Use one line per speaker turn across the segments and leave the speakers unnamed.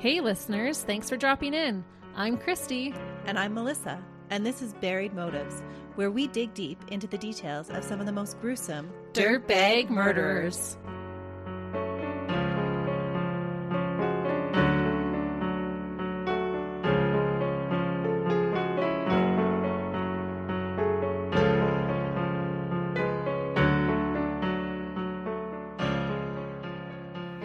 Hey listeners, thanks for dropping in. I'm Christy.
And I'm Melissa, and this is Buried Motives, where we dig deep into the details of some of the most gruesome
dirtbag murderers.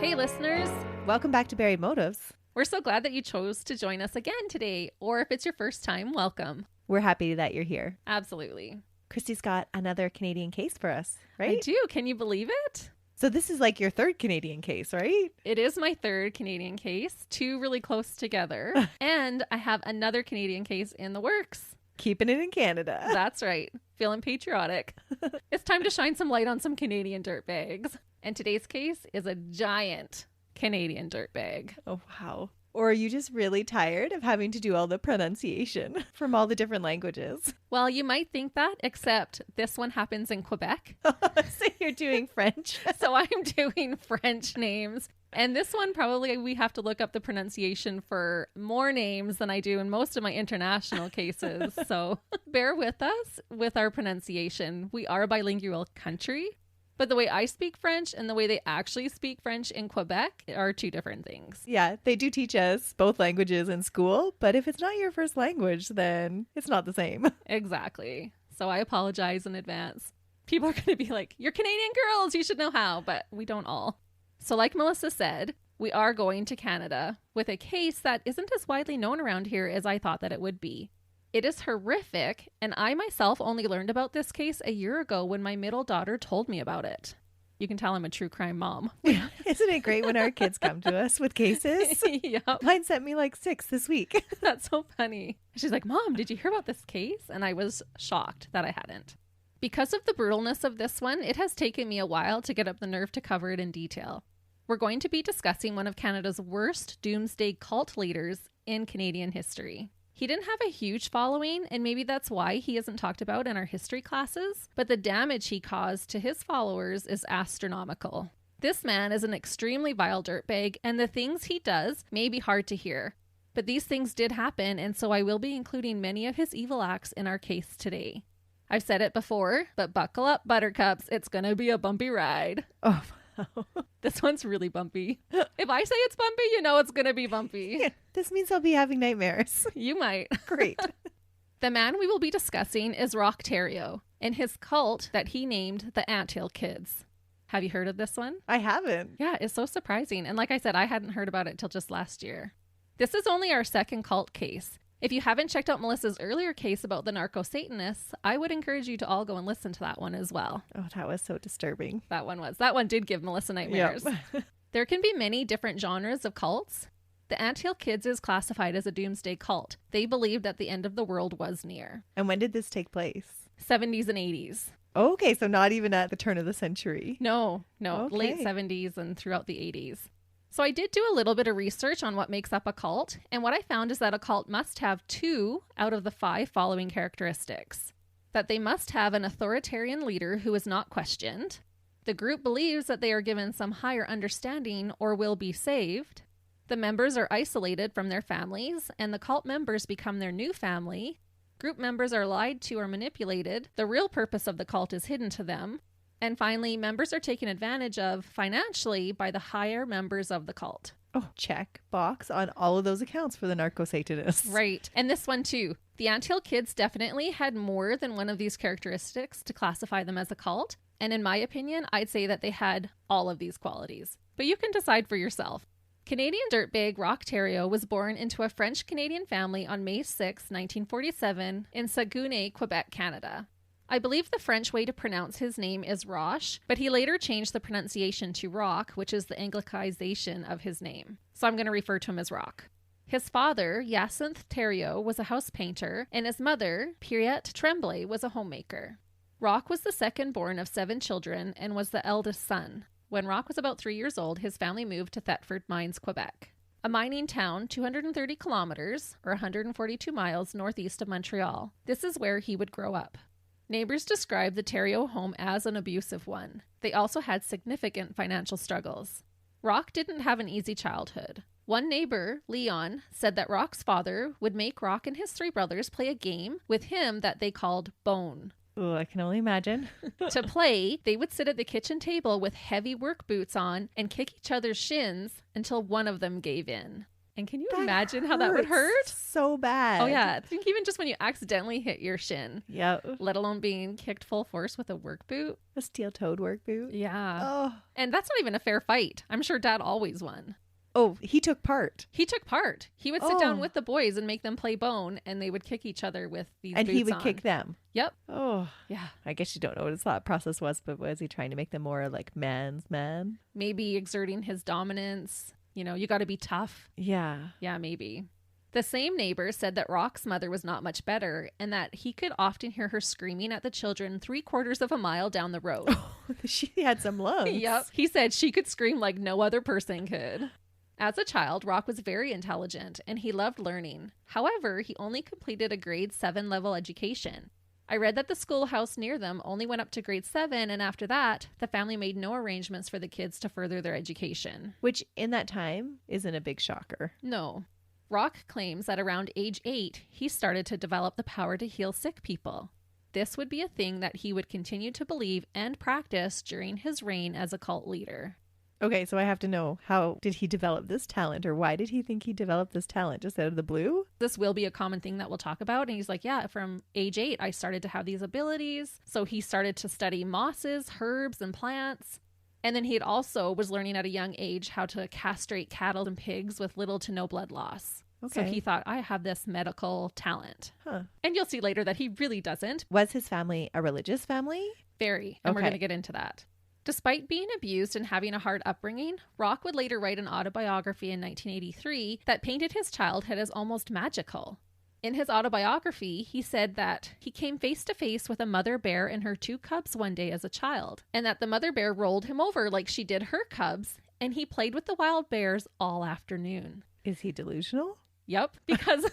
Hey listeners.
Welcome back to Buried Motives.
We're so glad that you chose to join us again today, or if it's your first time, welcome.
We're happy that you're here.
Absolutely.
Christy's got another Canadian case for us, right?
I do. Can you believe it?
So this is like your third Canadian case, right?
It is my third Canadian case, two really close together, and I have another Canadian case in the works.
Keeping it in Canada.
That's right. Feeling patriotic. It's time to shine some light on some Canadian dirtbags. And today's case is a giant Canadian dirtbag.
Oh, wow. Or are you just really tired of having to do all the pronunciation from all the different languages?
Well, you might think that, except this one happens in Quebec.
So you're doing French.
So I'm doing French names. And this one, probably we have to look up the pronunciation for more names than I do in most of my international cases. So bear with us with our pronunciation. We are a bilingual country. But the way I speak French and the way they actually speak French in Quebec are two different things.
Yeah, they do teach us both languages in school, but if it's not your first language, then it's not the same.
Exactly. So I apologize in advance. People are going to be like, you're Canadian girls, you should know how, but we don't all. So like Melissa said, we are going to Canada with a case that isn't as widely known around here as I thought that it would be. It is horrific, and I myself only learned about this case a year ago when my middle daughter told me about it. You can tell I'm a true crime mom.
Isn't it great when our kids come to us with cases?
Yep.
Mine sent me like 6 this week.
That's so funny. She's like, Mom, did you hear about this case? And I was shocked that I hadn't. Because of the brutalness of this one, it has taken me a while to get up the nerve to cover it in detail. We're going to be discussing one of Canada's worst doomsday cult leaders in Canadian history. He didn't have a huge following, and maybe that's why he isn't talked about in our history classes, but the damage he caused to his followers is astronomical. This man is an extremely vile dirtbag, and the things he does may be hard to hear. But these things did happen, and so I will be including many of his evil acts in our case today. I've said it before, but buckle up, buttercups. It's gonna be a bumpy ride.
Oh,
This one's really bumpy. If I say it's bumpy, you know it's gonna be bumpy.
yeah, this means I'll be having nightmares.
You might.
Great.
The man we will be discussing is Roch Theriault and his cult that he named the Anthill Kids. Have you heard of this one?
I haven't.
Yeah, it's so surprising. And like I said, I hadn't heard about it till just last year. This is only our second cult case. If you haven't checked out Melissa's earlier case about the narco-Satanists, I would encourage you to all go and listen to that one as well.
Oh, that was so disturbing.
That one did give Melissa nightmares.
Yep.
There can be many different genres of cults. The Anthill Kids is classified as a doomsday cult. They believed that the end of the world was near.
And when did this take place?
70s and 80s.
Okay, so not even at the turn of the century.
No,
Okay.
late 70s and throughout the 80s. So I did do a little bit of research on what makes up a cult, and what I found is that a cult must have 2 out of the 5 following characteristics. That they must have an authoritarian leader who is not questioned. The group believes that they are given some higher understanding or will be saved. The members are isolated from their families, and the cult members become their new family. Group members are lied to or manipulated. The real purpose of the cult is hidden to them. And finally, members are taken advantage of financially by the higher members of the cult.
Oh, check box on all of those accounts for the narco-Satanists.
Right. And this one too. The Anthill Kids definitely had more than one of these characteristics to classify them as a cult. And in my opinion, I'd say that they had all of these qualities. But you can decide for yourself. Canadian dirtbag Roch Theriault was born into a French-Canadian family on May 6, 1947 in Saguenay, Quebec, Canada. I believe the French way to pronounce his name is Roch, but he later changed the pronunciation to Roch, which is the Anglicization of his name. So I'm going to refer to him as Roch. His father, Roch Theriault, was a house painter, and his mother, Pierrette Tremblay, was a homemaker. Roch was the second born of 7 children and was the eldest son. When Roch was about 3 years old, his family moved to Thetford Mines, Quebec, a mining town 230 kilometers or 142 miles northeast of Montreal. This is where he would grow up. Neighbors described the Theriault home as an abusive one. They also had significant financial struggles. Roch didn't have an easy childhood. One neighbor, Leon, said that Roch's father would make Roch and his 3 brothers play a game with him that they called Bone.
Oh, I can only imagine.
To play, they would sit at the kitchen table with heavy work boots on and kick each other's shins until one of them gave in. And can you imagine how that would hurt?
So bad.
Oh, yeah. I think even just when you accidentally hit your shin.
Yep.
Let alone being kicked full force with a work boot.
A steel-toed work boot.
Yeah.
Oh.
And that's not even a fair fight. I'm sure Dad always won.
Oh, he took part.
He took part. He would sit down with the boys and make them play Bone, and they would kick each other with these boots on.
And he would kick them.
Yep.
Oh.
Yeah.
I guess you don't know what his thought process was, but was he trying to make them more like man's man?
Maybe exerting his dominance. You know, you got to be tough.
Yeah.
Yeah, maybe. The same neighbor said that Roch's mother was not much better and that he could often hear her screaming at the children 3/4 of a mile down the road.
She had some lungs.
Yep. He said she could scream like no other person could. As a child, Roch was very intelligent and he loved learning. However, he only completed a grade 7 level education. I read that the schoolhouse near them only went up to grade 7, and after that, the family made no arrangements for the kids to further their education.
Which, in that time, isn't a big shocker.
No. Roch claims that around age 8, he started to develop the power to heal sick people. This would be a thing that he would continue to believe and practice during his reign as a cult leader.
Okay, so I have to know, how did he develop this talent, or why did he think he developed this talent? Just out of the blue?
This will be a common thing that we'll talk about. And he's like, yeah, from age 8, I started to have these abilities. So he started to study mosses, herbs, and plants. And then he also was learning at a young age how to castrate cattle and pigs with little to no blood loss. Okay. So he thought, I have this medical talent.
Huh.
And you'll see later that he really doesn't.
Was his family a religious family?
Very. And we're going to get into that. Despite being abused and having a hard upbringing, Roch would later write an autobiography in 1983 that painted his childhood as almost magical. In his autobiography, he said that he came face to face with a mother bear and her 2 cubs one day as a child, and that the mother bear rolled him over like she did her cubs, and he played with the wild bears all afternoon.
Is he delusional?
Yep, because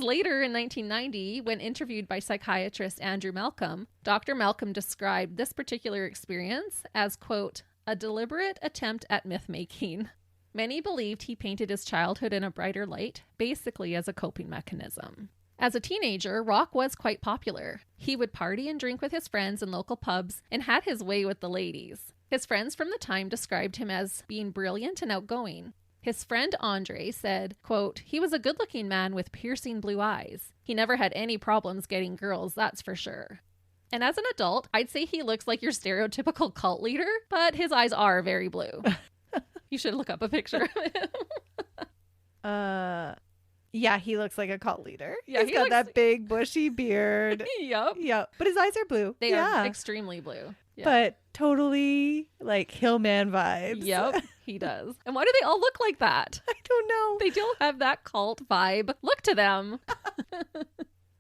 later in 1990, when interviewed by psychiatrist Andrew Malcolm, Dr. Malcolm described this particular experience as, quote, a deliberate attempt at myth-making. Many believed he painted his childhood in a brighter light, basically as a coping mechanism. As a teenager, Roch was quite popular. He would party and drink with his friends in local pubs and had his way with the ladies. His friends from the time described him as being brilliant and outgoing. His friend Andre said, quote, he was a good-looking man with piercing blue eyes. He never had any problems getting girls, that's for sure. And as an adult, I'd say he looks like your stereotypical cult leader, but his eyes are very blue. You should look up a picture of him.
Yeah, he looks like a cult leader.
Yeah,
He's got that big bushy beard.
Yep.
Yep. But his eyes are blue.
They are extremely blue. Yeah.
But totally like Hillman vibes.
Yep, he does. And why do they all look like that?
I don't know.
They do have that cult vibe. Look to them.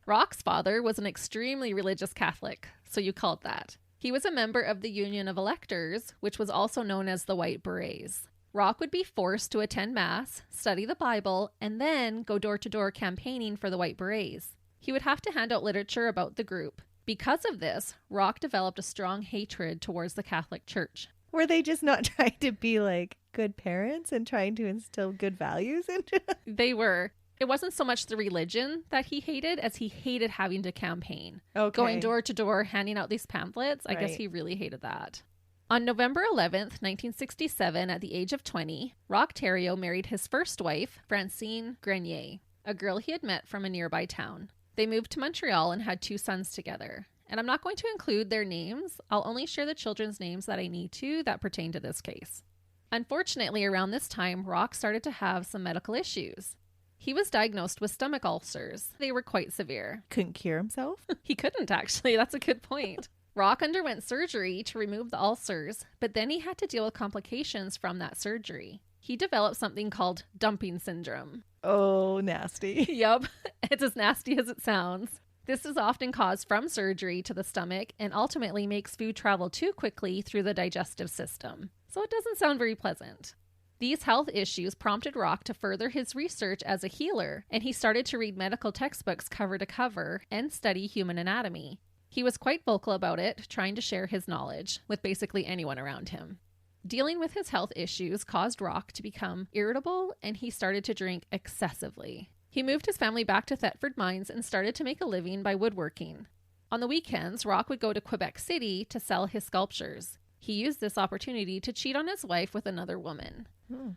Roch's father was an extremely religious Catholic, so you called that. He was a member of the Union of Electors, which was also known as the White Berets. Roch would be forced to attend Mass, study the Bible, and then go door-to-door campaigning for the White Berets. He would have to hand out literature about the group. Because of this, Roch developed a strong hatred towards the Catholic Church.
Were they just not trying to be like good parents and trying to instill good values into them?
They were. It wasn't so much the religion that he hated as he hated having to campaign.
Okay.
Going door to door, handing out these pamphlets. I guess he really hated that. On November 11th, 1967, at the age of 20, Roch Theriault married his first wife, Francine Grenier, a girl he had met from a nearby town. They moved to Montreal and had 2 sons together. And I'm not going to include their names. I'll only share the children's names that I need to that pertain to this case. Unfortunately, around this time, Roch started to have some medical issues. He was diagnosed with stomach ulcers. They were quite severe.
Couldn't cure himself?
He couldn't, actually. That's a good point. Roch underwent surgery to remove the ulcers, but then he had to deal with complications from that surgery. He developed something called dumping syndrome.
Oh, nasty.
Yep, it's as nasty as it sounds. This is often caused from surgery to the stomach and ultimately makes food travel too quickly through the digestive system. So it doesn't sound very pleasant. These health issues prompted Roch to further his research as a healer, and he started to read medical textbooks cover to cover and study human anatomy. He was quite vocal about it, trying to share his knowledge with basically anyone around him. Dealing with his health issues caused Roch to become irritable, and he started to drink excessively. He moved his family back to Thetford Mines and started to make a living by woodworking. On the weekends, Roch would go to Quebec City to sell his sculptures. He used this opportunity to cheat on his wife with another woman.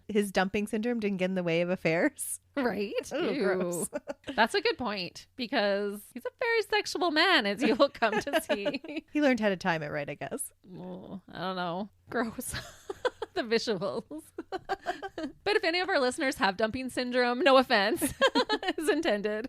His dumping syndrome didn't get in the way of affairs?
Right?
Ooh,
Ew.
gross.
That's a good point, because he's a very sexual man, as you will come to see.
He learned how to time it right, I guess.
Oh, I don't know. Gross. The visuals. But if any of our listeners have dumping syndrome, no offense is intended.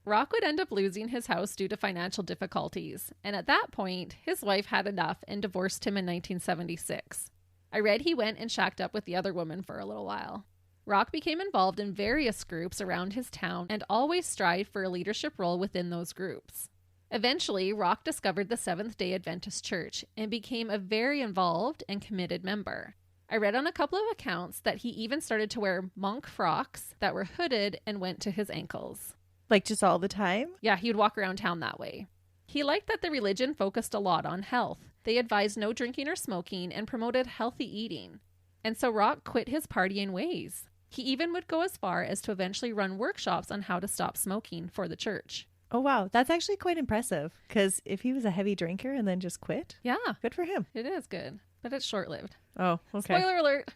Roch would end up losing his house due to financial difficulties, and at that point, his wife had enough and divorced him in 1976. I read he went and shacked up with the other woman for a little while. Roch became involved in various groups around his town and always strived for a leadership role within those groups. Eventually, Roch discovered the Seventh-day Adventist Church and became a very involved and committed member. I read on a couple of accounts that he even started to wear monk frocks that were hooded and went to his ankles.
Like just all the time?
Yeah, he would walk around town that way. He liked that the religion focused a lot on health. They advised no drinking or smoking and promoted healthy eating. And so Roch quit his partying ways. He even would go as far as to eventually run workshops on how to stop smoking for the church.
Oh, wow. That's actually quite impressive. Because if he was a heavy drinker and then just quit,
Yeah,
good for him.
it is good, but it's short-lived.
Oh, okay.
Spoiler alert.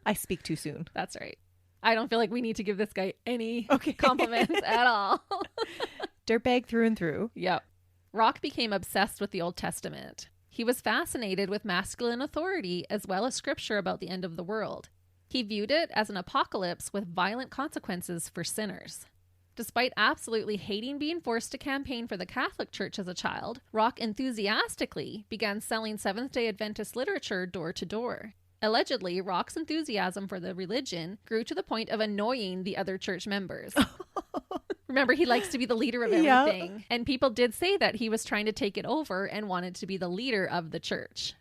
I speak too soon.
That's right. I don't feel like we need to give this guy any
Okay.
compliments at all.
Dirtbag through and through.
Yep. Roch became obsessed with the Old Testament. He was fascinated with masculine authority as well as scripture about the end of the world. He viewed it as an apocalypse with violent consequences for sinners. Despite absolutely hating being forced to campaign for the Catholic Church as a child, Roch enthusiastically began selling Seventh-day Adventist literature door to door. Allegedly, Roch's enthusiasm for the religion grew to the point of annoying the other church members. Remember, he likes to be the leader of everything.
Yeah.
And people did say that he was trying to take it over and wanted to be the leader of the church.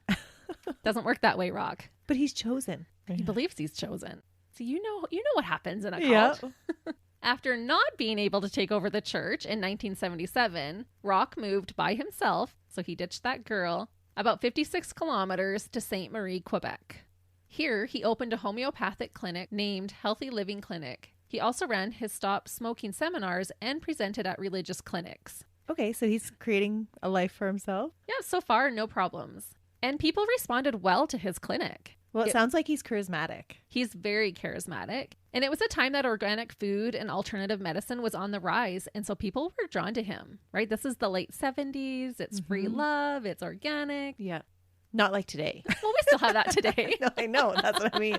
Doesn't work that way, Roch.
But he's chosen.
He believes he's chosen. So you know what happens in a cult.
Yeah.
After not being able to take over the church in 1977, Roch moved by himself, so he ditched that girl, about 56 kilometers to Ste. Marie, Quebec. Here, he opened a homeopathic clinic named Healthy Living Clinic. He also ran his stop smoking seminars and presented at religious clinics.
Okay, so he's creating a life for himself.
Yeah, so far, no problems. And people responded well to his clinic.
Well, it sounds like he's charismatic.
He's very charismatic. And it was a time that organic food and alternative medicine was on the rise. And so people were drawn to him, right? This is the late 70s. It's free love. It's organic.
Yeah. Not like today.
Well, we still have that today.
No, I know. That's what I mean.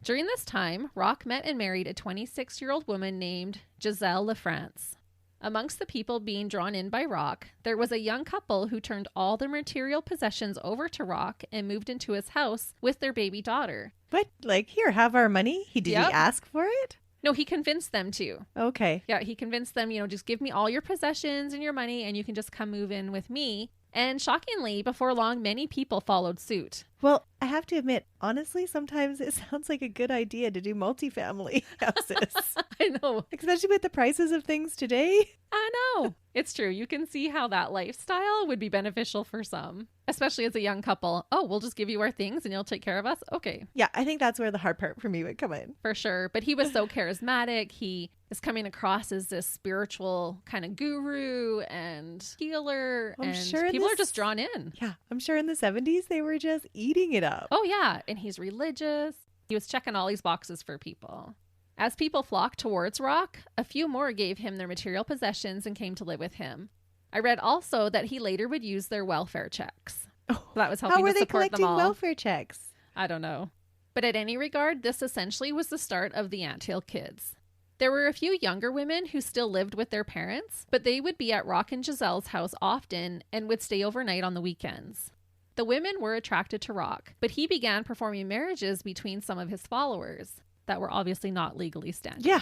During this time, Roch met and married a 26-year-old woman named Giselle LaFrance. Amongst the people being drawn in by Roch, there was a young couple who turned all their material possessions over to Roch and moved into his house with their baby daughter.
But like, here, have our money. Did he
Yep.
ask for it?
No, he convinced them to.
Okay.
Yeah, he convinced them, just give me all your possessions and your money and you can just come move in with me. And shockingly, before long, many people followed suit.
Well, I have to admit, honestly, sometimes it sounds like a good idea to do multifamily houses.
I know.
Especially with the prices of things today.
I know. It's true. You can see how that lifestyle would be beneficial for some, especially as a young couple. Oh, we'll just give you our things and you'll take care of us. Okay.
Yeah, I think that's where the hard part for me would come in.
For sure. But he was so charismatic. He is coming across as this spiritual kind of guru and healer.
I'm
and
sure
people
this-
are just drawn in.
Yeah, I'm sure in the 70s they were just eating it up.
Oh, yeah. And he's religious. He was checking all these boxes for people. As people flocked towards Roch, a few more gave him their material possessions and came to live with him. I read also that he later would use their welfare checks. That was helping
How were
to
they
support them
collecting
all.
welfare checks?
I don't know. But at any regard, this essentially was the start of the Anthill kids. There were a few younger women who still lived with their parents, but they would be at Roch and Giselle's house often and would stay overnight on the weekends. The women were attracted to Roch, but he began performing marriages between some of his followers that were obviously not legally standing.
Yeah.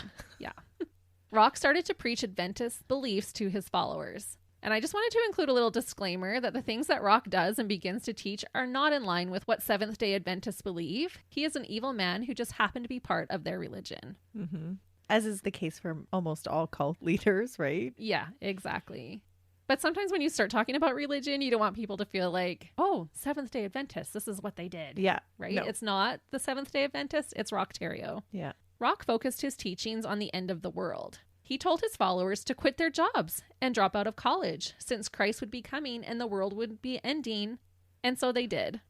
Roch started to preach Adventist beliefs to his followers. And I just wanted to include a little disclaimer that the things that Roch does and begins to teach are not in line with what Seventh-day Adventists believe. He is an evil man who just happened to be part of their religion.
Mm-hmm. As is the case for almost all cult leaders, right?
Yeah, exactly. But sometimes when you start talking about religion, you don't want people to feel like, oh, Seventh-day Adventists, this is what they did.
Yeah.
Right?
No.
It's not the Seventh-day Adventists, it's Roch Theriault.
Yeah.
Roch focused his teachings on the end of the world. He told his followers to quit their jobs and drop out of college, since Christ would be coming and the world would be ending. And so they did.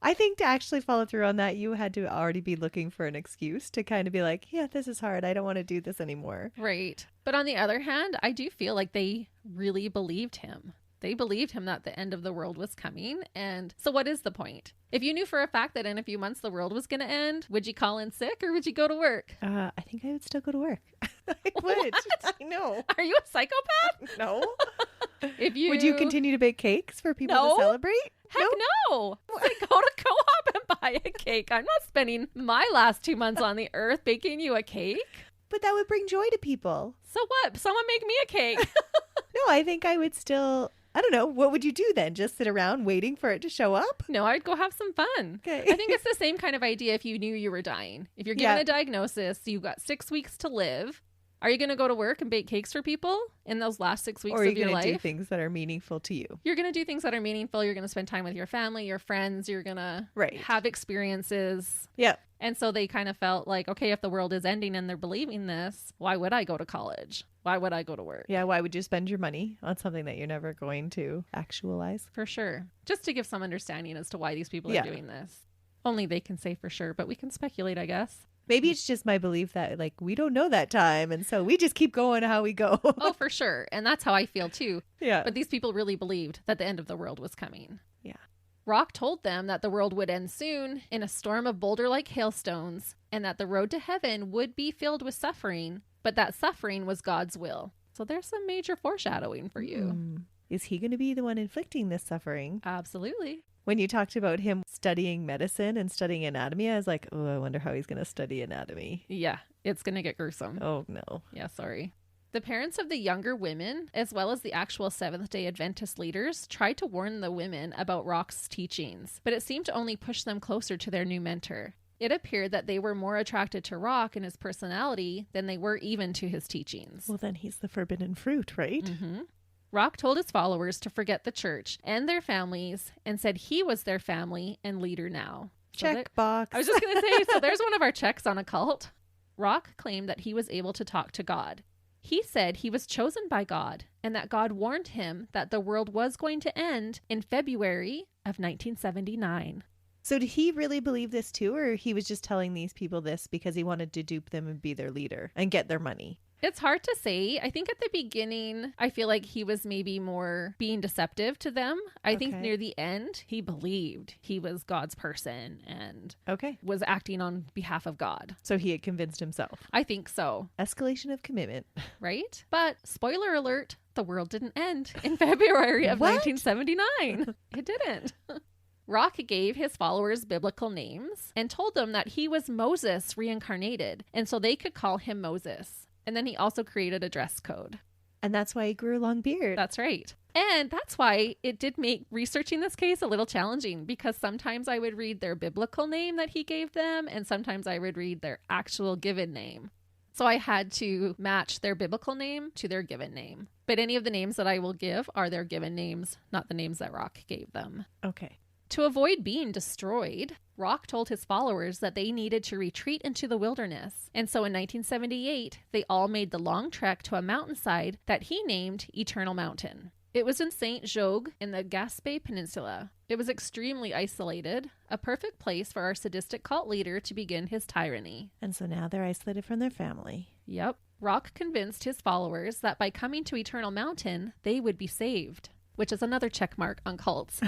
I think to actually follow through on that, you had to already be looking for an excuse to kind of be like, yeah, this is hard. I don't want to do this anymore.
Right. But on the other hand, I do feel like they really believed him. They believed him that the end of the world was coming. And so what is the point? If you knew for a fact that in a few months the world was going to end, would you call in sick or would you go to work?
I think I would still go to work. I would.
What?
I know.
Are you a psychopath?
No.
If you
Would you continue to bake cakes for people
No.
to celebrate?
Heck no. Like, go to co-op and buy a cake. I'm not spending my last 2 months on the earth baking you a cake.
But that would bring joy to people.
So what? Someone make me a cake.
No, I think I would still, I don't know. What would you do then? Just sit around waiting for it to show up?
No, I'd go have some fun.
Okay.
I think it's the same kind of idea if you knew you were dying. If you're given
Yeah.
a diagnosis, you've got 6 weeks to live. Are you going to go to work and bake cakes for people in those last 6 weeks
Or are you
of your
going to do
life?
things that are meaningful to you?
You're going to do things that are meaningful. You're going to spend time with your family, your friends. You're going to
Right.
have experiences.
Yeah.
And so they kind of felt like, okay, if the world is ending and they're believing this, why would I go to college? Why would I go to work?
Yeah. Why would you spend your money on something that you're never going to actualize?
For sure. Just to give some understanding as to why these people
Yeah.
are doing this. Only they can say for sure, but we can speculate, I guess.
Maybe it's just my belief that like we don't know that time. And so we just keep going how we go.
Oh, for sure. And that's how I feel too.
Yeah.
But these people really believed that the end of the world was coming.
Yeah.
Roch told them that the world would end soon in a storm of boulder-like hailstones and that the road to heaven would be filled with suffering, but that suffering was God's will. So there's some major foreshadowing for you.
Is he going to be the one inflicting this suffering?
Absolutely.
When you talked about him studying medicine and studying anatomy, I was like, oh, I wonder how he's going to study anatomy.
Yeah, it's going to get gruesome.
Oh, no.
Yeah, sorry. The parents of the younger women, as well as the actual Seventh-day Adventist leaders, tried to warn the women about Roch's teachings, but it seemed to only push them closer to their new mentor. It appeared that they were more attracted to Roch and his personality than they were even to his teachings.
Well, then he's the forbidden fruit, right?
Mm-hmm. Roch told his followers to forget the church and their families and said he was their family and leader now.
Check box.
I was just going to say, so there's one of our checks on a cult. Roch claimed that he was able to talk to God. He said he was chosen by God and that God warned him that the world was going to end in February of 1979.
So did he really believe this too, or he was just telling these people this because he wanted to dupe them and be their leader and get their money?
It's hard to say. I think at the beginning, I feel like he was maybe more being deceptive to them. I think
Okay.
near the end, he believed he was God's person and
Okay.
was acting on behalf of God.
So he had convinced himself.
I think so,
Escalation of commitment.
right? But spoiler alert, the world didn't end in February of
What?
1979. It didn't. Roch gave his followers biblical names and told them that he was Moses reincarnated, and so they could call him Moses. And then he also created a dress code.
And that's why he grew a long beard.
That's right. And that's why it did make researching this case a little challenging, because sometimes I would read their biblical name that he gave them, and sometimes I would read their actual given name. So I had to match their biblical name to their given name. But any of the names that I will give are their given names, not the names that Roch gave them.
Okay.
To avoid being destroyed, Roch told his followers that they needed to retreat into the wilderness. And so in 1978, they all made the long trek to a mountainside that he named Eternal Mountain. It was in St. Jogues in the Gaspé Peninsula. It was extremely isolated, a perfect place for our sadistic cult leader to begin his tyranny.
And so now they're isolated from their family.
Yep. Roch convinced his followers that by coming to Eternal Mountain, they would be saved, which is another check mark on cults.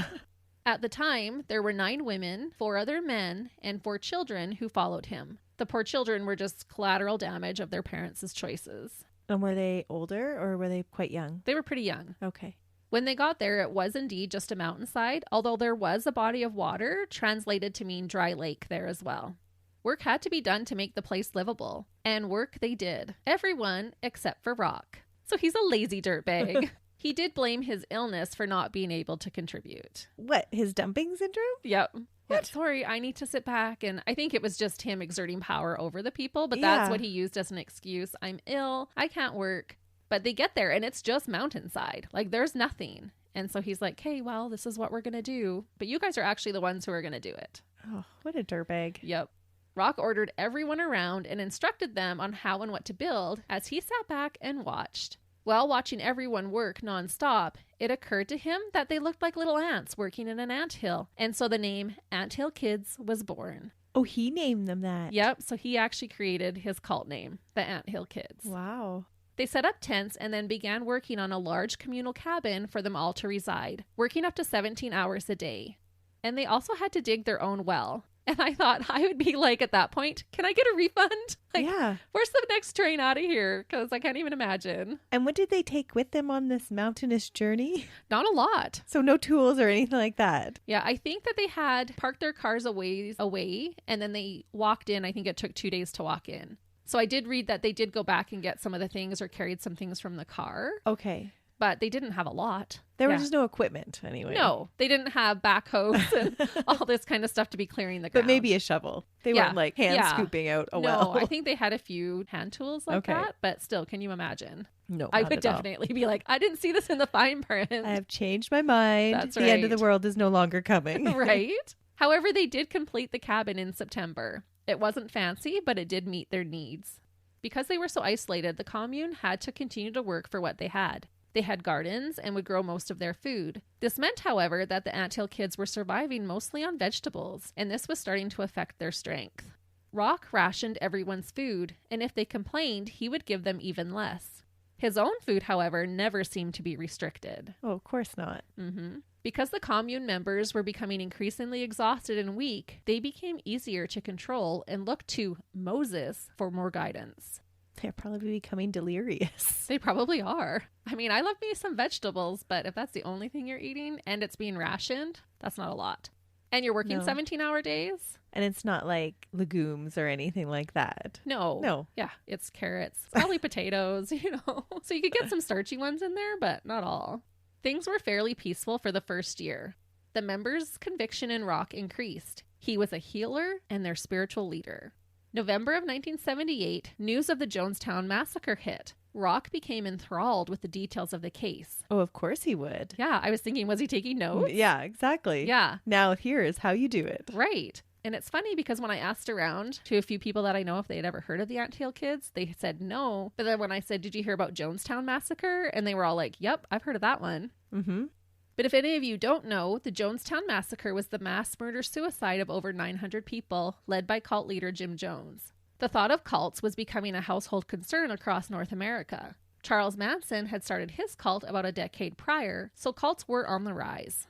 At the time, there were 9 women, 4 other men, and 4 children who followed him. The poor children were just collateral damage of their parents' choices.
And were they older or were they quite young?
They were pretty young.
Okay.
When they got there, it was indeed just a mountainside, although there was a body of water translated to mean dry lake there as well. Work had to be done to make the place livable, and work they did. Everyone except for Roch. So he's a lazy dirtbag. He did blame his illness for not being able to contribute.
What, his dumping syndrome?
Yep.
What?
Yep. Sorry, I need to sit back. And I think it was just him exerting power over the people, but
Yeah.
that's what he used as an excuse. I'm ill. I can't work. But they get there and it's just mountainside. Like there's nothing. And so he's like, hey, well, this is what we're going to do. But you guys are actually the ones who are going to do it.
Oh, what a dirtbag.
Yep. Roch ordered everyone around and instructed them on how and what to build as he sat back and watched. While watching everyone work nonstop, it occurred to him that they looked like little ants working in an anthill. And so the name Anthill Kids was born.
Oh, he named them that.
Yep. So he actually created his cult name, the Anthill Kids.
Wow.
They set up tents and then began working on a large communal cabin for them all to reside, working up to 17 hours a day. And they also had to dig their own well. And I thought I would be like, at that point, can I get a refund? Like,
yeah.
Where's the next train out of here? Because I can't even imagine.
And what did they take with them on this mountainous journey?
Not a lot.
So no tools or anything like that?
Yeah, I think that they had parked their cars away, and then they walked in. I think it took 2 days to walk in. So I did read that they did go back and get some of the things or carried some things from the car.
Okay.
But they didn't have a lot.
There was just no equipment anyway.
No, they didn't have backhoes and all this kind of stuff to be clearing the ground.
But maybe a shovel. They weren't like hand scooping out a well.
No, I think they had a few hand tools like that. But still, can you imagine?
No,
I would definitely be like, I didn't see this in the fine print.
I have changed my mind.
That's
the end of the world is no longer coming.
Right? However, they did complete the cabin in September. It wasn't fancy, but it did meet their needs. Because they were so isolated, the commune had to continue to work for what they had. They had gardens and would grow most of their food. This meant, however, that the Anthill kids were surviving mostly on vegetables, and this was starting to affect their strength. Roch rationed everyone's food, and if they complained, he would give them even less. His own food, however, never seemed to be restricted.
Oh, of course not.
Because the commune members were becoming increasingly exhausted and weak, they became easier to control and looked to Moses for more guidance.
They're probably becoming delirious.
They probably are. I mean, I love me some vegetables, but if that's the only thing you're eating and it's being rationed, that's not a lot. And you're working 17-hour days?
And it's not like legumes or anything like that.
No. Yeah, it's carrots, probably potatoes, So you could get some starchy ones in there, but not all. Things were fairly peaceful for the first year. The members' conviction in Roch increased. He was a healer and their spiritual leader. November of 1978, news of the Jonestown massacre hit. Roch became enthralled with the details of the case.
Oh, of course he would.
Yeah, I was thinking, was he taking notes?
Yeah, exactly.
Yeah.
Now here is how you do it.
Right. And it's funny because when I asked around to a few people that I know if they had ever heard of the Anthill kids, they said no. But then when I said, did you hear about Jonestown massacre? And they were all like, yep, I've heard of that one. But if any of you don't know, the Jonestown massacre was the mass murder-suicide of over 900 people, led by cult leader Jim Jones. The thought of cults was becoming a household concern across North America. Charles Manson had started his cult about a decade prior, so cults were on the rise.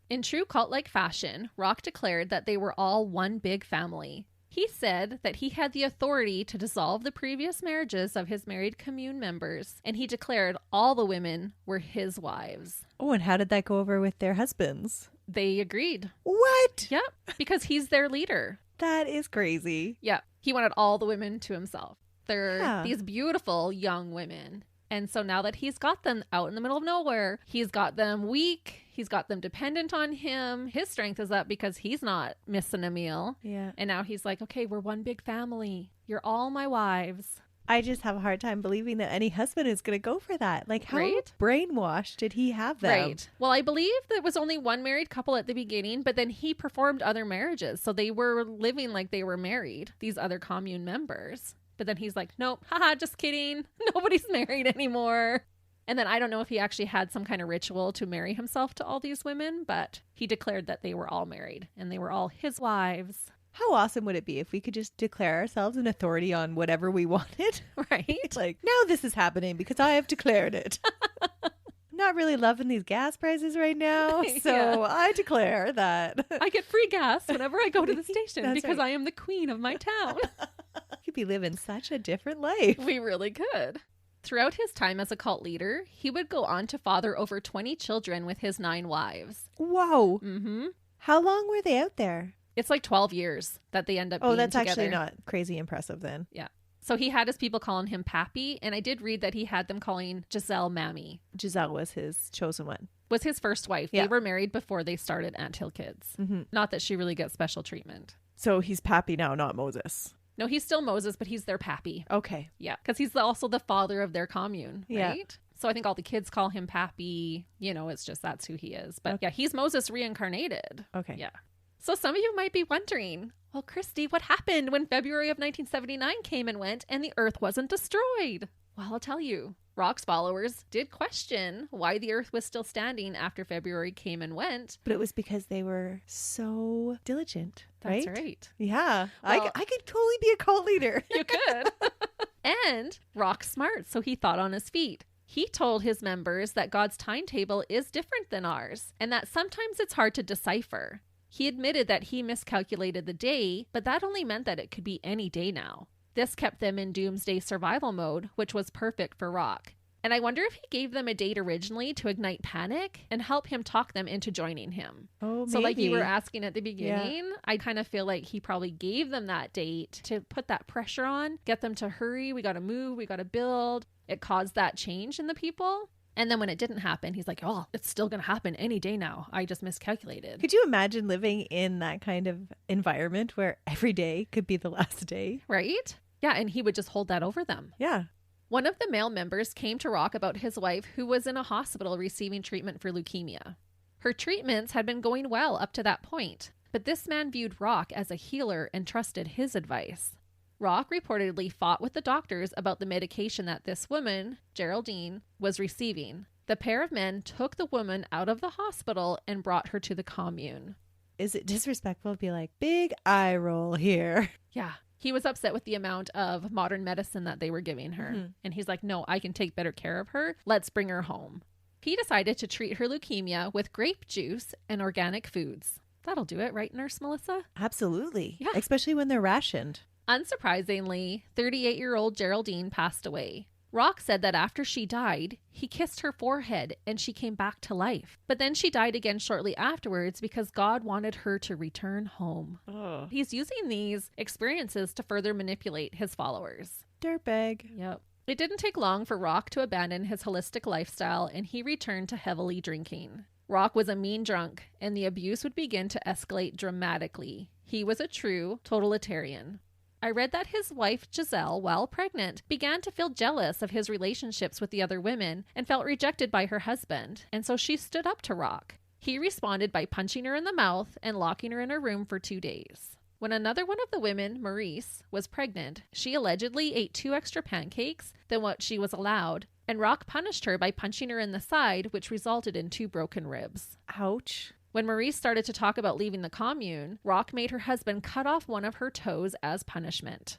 In true cult-like fashion, Roch declared that they were all one big family. He said that he had the authority to dissolve the previous marriages of his married commune members, and he declared all the women were his wives.
Oh, and how did that go over with their husbands?
They agreed.
What?
Yep, because he's their leader.
That is crazy.
Yep, he wanted all the women to himself. They're these beautiful young women. And so now that he's got them out in the middle of nowhere, he's got them weak. He's got them dependent on him. His strength is up because he's not missing a meal.
Yeah.
And now he's like, okay, we're one big family. You're all my wives.
I just have a hard time believing that any husband is going to go for that. Like, how brainwashed did he have them?
Right. Well, I believe there was only one married couple at the beginning, but then he performed other marriages. So they were living like they were married, these other commune members. But then he's like, nope, haha, just kidding. Nobody's married anymore. And then I don't know if he actually had some kind of ritual to marry himself to all these women, but he declared that they were all married and they were all his wives.
How awesome would it be if we could just declare ourselves an authority on whatever we wanted?
Right?
Like, now this is happening because I have declared it. I'm not really loving these gas prices right now, so I declare that
I get free gas whenever I go to the station because
right.
I am the queen of my town.
Could be living such a different life.
We really could. Throughout his time as a cult leader, he would go on to father over 20 children with his 9 wives.
Whoa.
Mm-hmm.
How long were they out there?
It's like 12 years that they end up being
that's
together.
actually not crazy impressive then.
Yeah. So he had his people calling him Pappy, and I did read that he had them calling Giselle Mammy.
Giselle was his chosen one.
Was his first wife.
Yeah.
They were married before they started Anthill Kids.
Mm-hmm.
Not that she really gets special treatment.
So he's Pappy now, not Moses.
No, he's still Moses, but he's their pappy.
Okay.
Yeah, because he's also the father of their commune, right?
Yeah.
So I think all the kids call him pappy. You know, it's just that's who he is. But yeah, he's Moses reincarnated.
Okay.
Yeah. So some of you might be wondering, well, Christy, what happened when February of 1979 came and went and the earth wasn't destroyed? Well, I'll tell you. Roch's followers did question why the earth was still standing after February came and went.
But it was because they were so diligent, right?
That's right.
Yeah.
Well,
I could totally be a cult leader.
You could. And Roch's smart, so he thought on his feet. He told his members that God's timetable is different than ours and that sometimes it's hard to decipher. He admitted that he miscalculated the day, but that only meant that it could be any day now. This kept them in doomsday survival mode, which was perfect for Roch. And I wonder if he gave them a date originally to ignite panic and help him talk them into joining him.
Oh, maybe.
So like you were asking at the beginning, I kind of feel like he probably gave them that date to put that pressure on, get them to hurry. We got to move. We got to build. It caused that change in the people. And then when it didn't happen, he's like, oh, it's still going to happen any day now. I just miscalculated.
Could you imagine living in that kind of environment where every day could be the last day?
Right? Yeah. And he would just hold that over them.
Yeah.
One of the male members came to Roch about his wife who was in a hospital receiving treatment for leukemia. Her treatments had been going well up to that point, but this man viewed Roch as a healer and trusted his advice. Roch reportedly fought with the doctors about the medication that this woman, Geraldine, was receiving. The pair of men took the woman out of the hospital and brought her to the commune.
Is it disrespectful to be like, big eye roll here?
Yeah. He was upset with the amount of modern medicine that they were giving her. Mm-hmm. And he's like, no, I can take better care of her. Let's bring her home. He decided to treat her leukemia with grape juice and organic foods. That'll do it, right, Nurse Melissa?
Absolutely.
Yeah.
Especially when they're rationed.
Unsurprisingly, 38-year-old Geraldine passed away. Roch said that after she died, he kissed her forehead and she came back to life. But then she died again shortly afterwards because God wanted her to return home.
Oh.
He's using these experiences to further manipulate his followers.
Dirtbag.
Yep. It didn't take long for Roch to abandon his holistic lifestyle and he returned to heavily drinking. Roch was a mean drunk and the abuse would begin to escalate dramatically. He was a true totalitarian. I read that his wife, Giselle, while pregnant, began to feel jealous of his relationships with the other women and felt rejected by her husband, and so she stood up to Roch. He responded by punching her in the mouth and locking her in her room for 2 days. When another one of the women, Maurice, was pregnant, she allegedly ate 2 extra pancakes than what she was allowed, and Roch punished her by punching her in the side, which resulted in 2 broken ribs.
Ouch.
When Maurice started to talk about leaving the commune, Roch made her husband cut off one of her toes as punishment.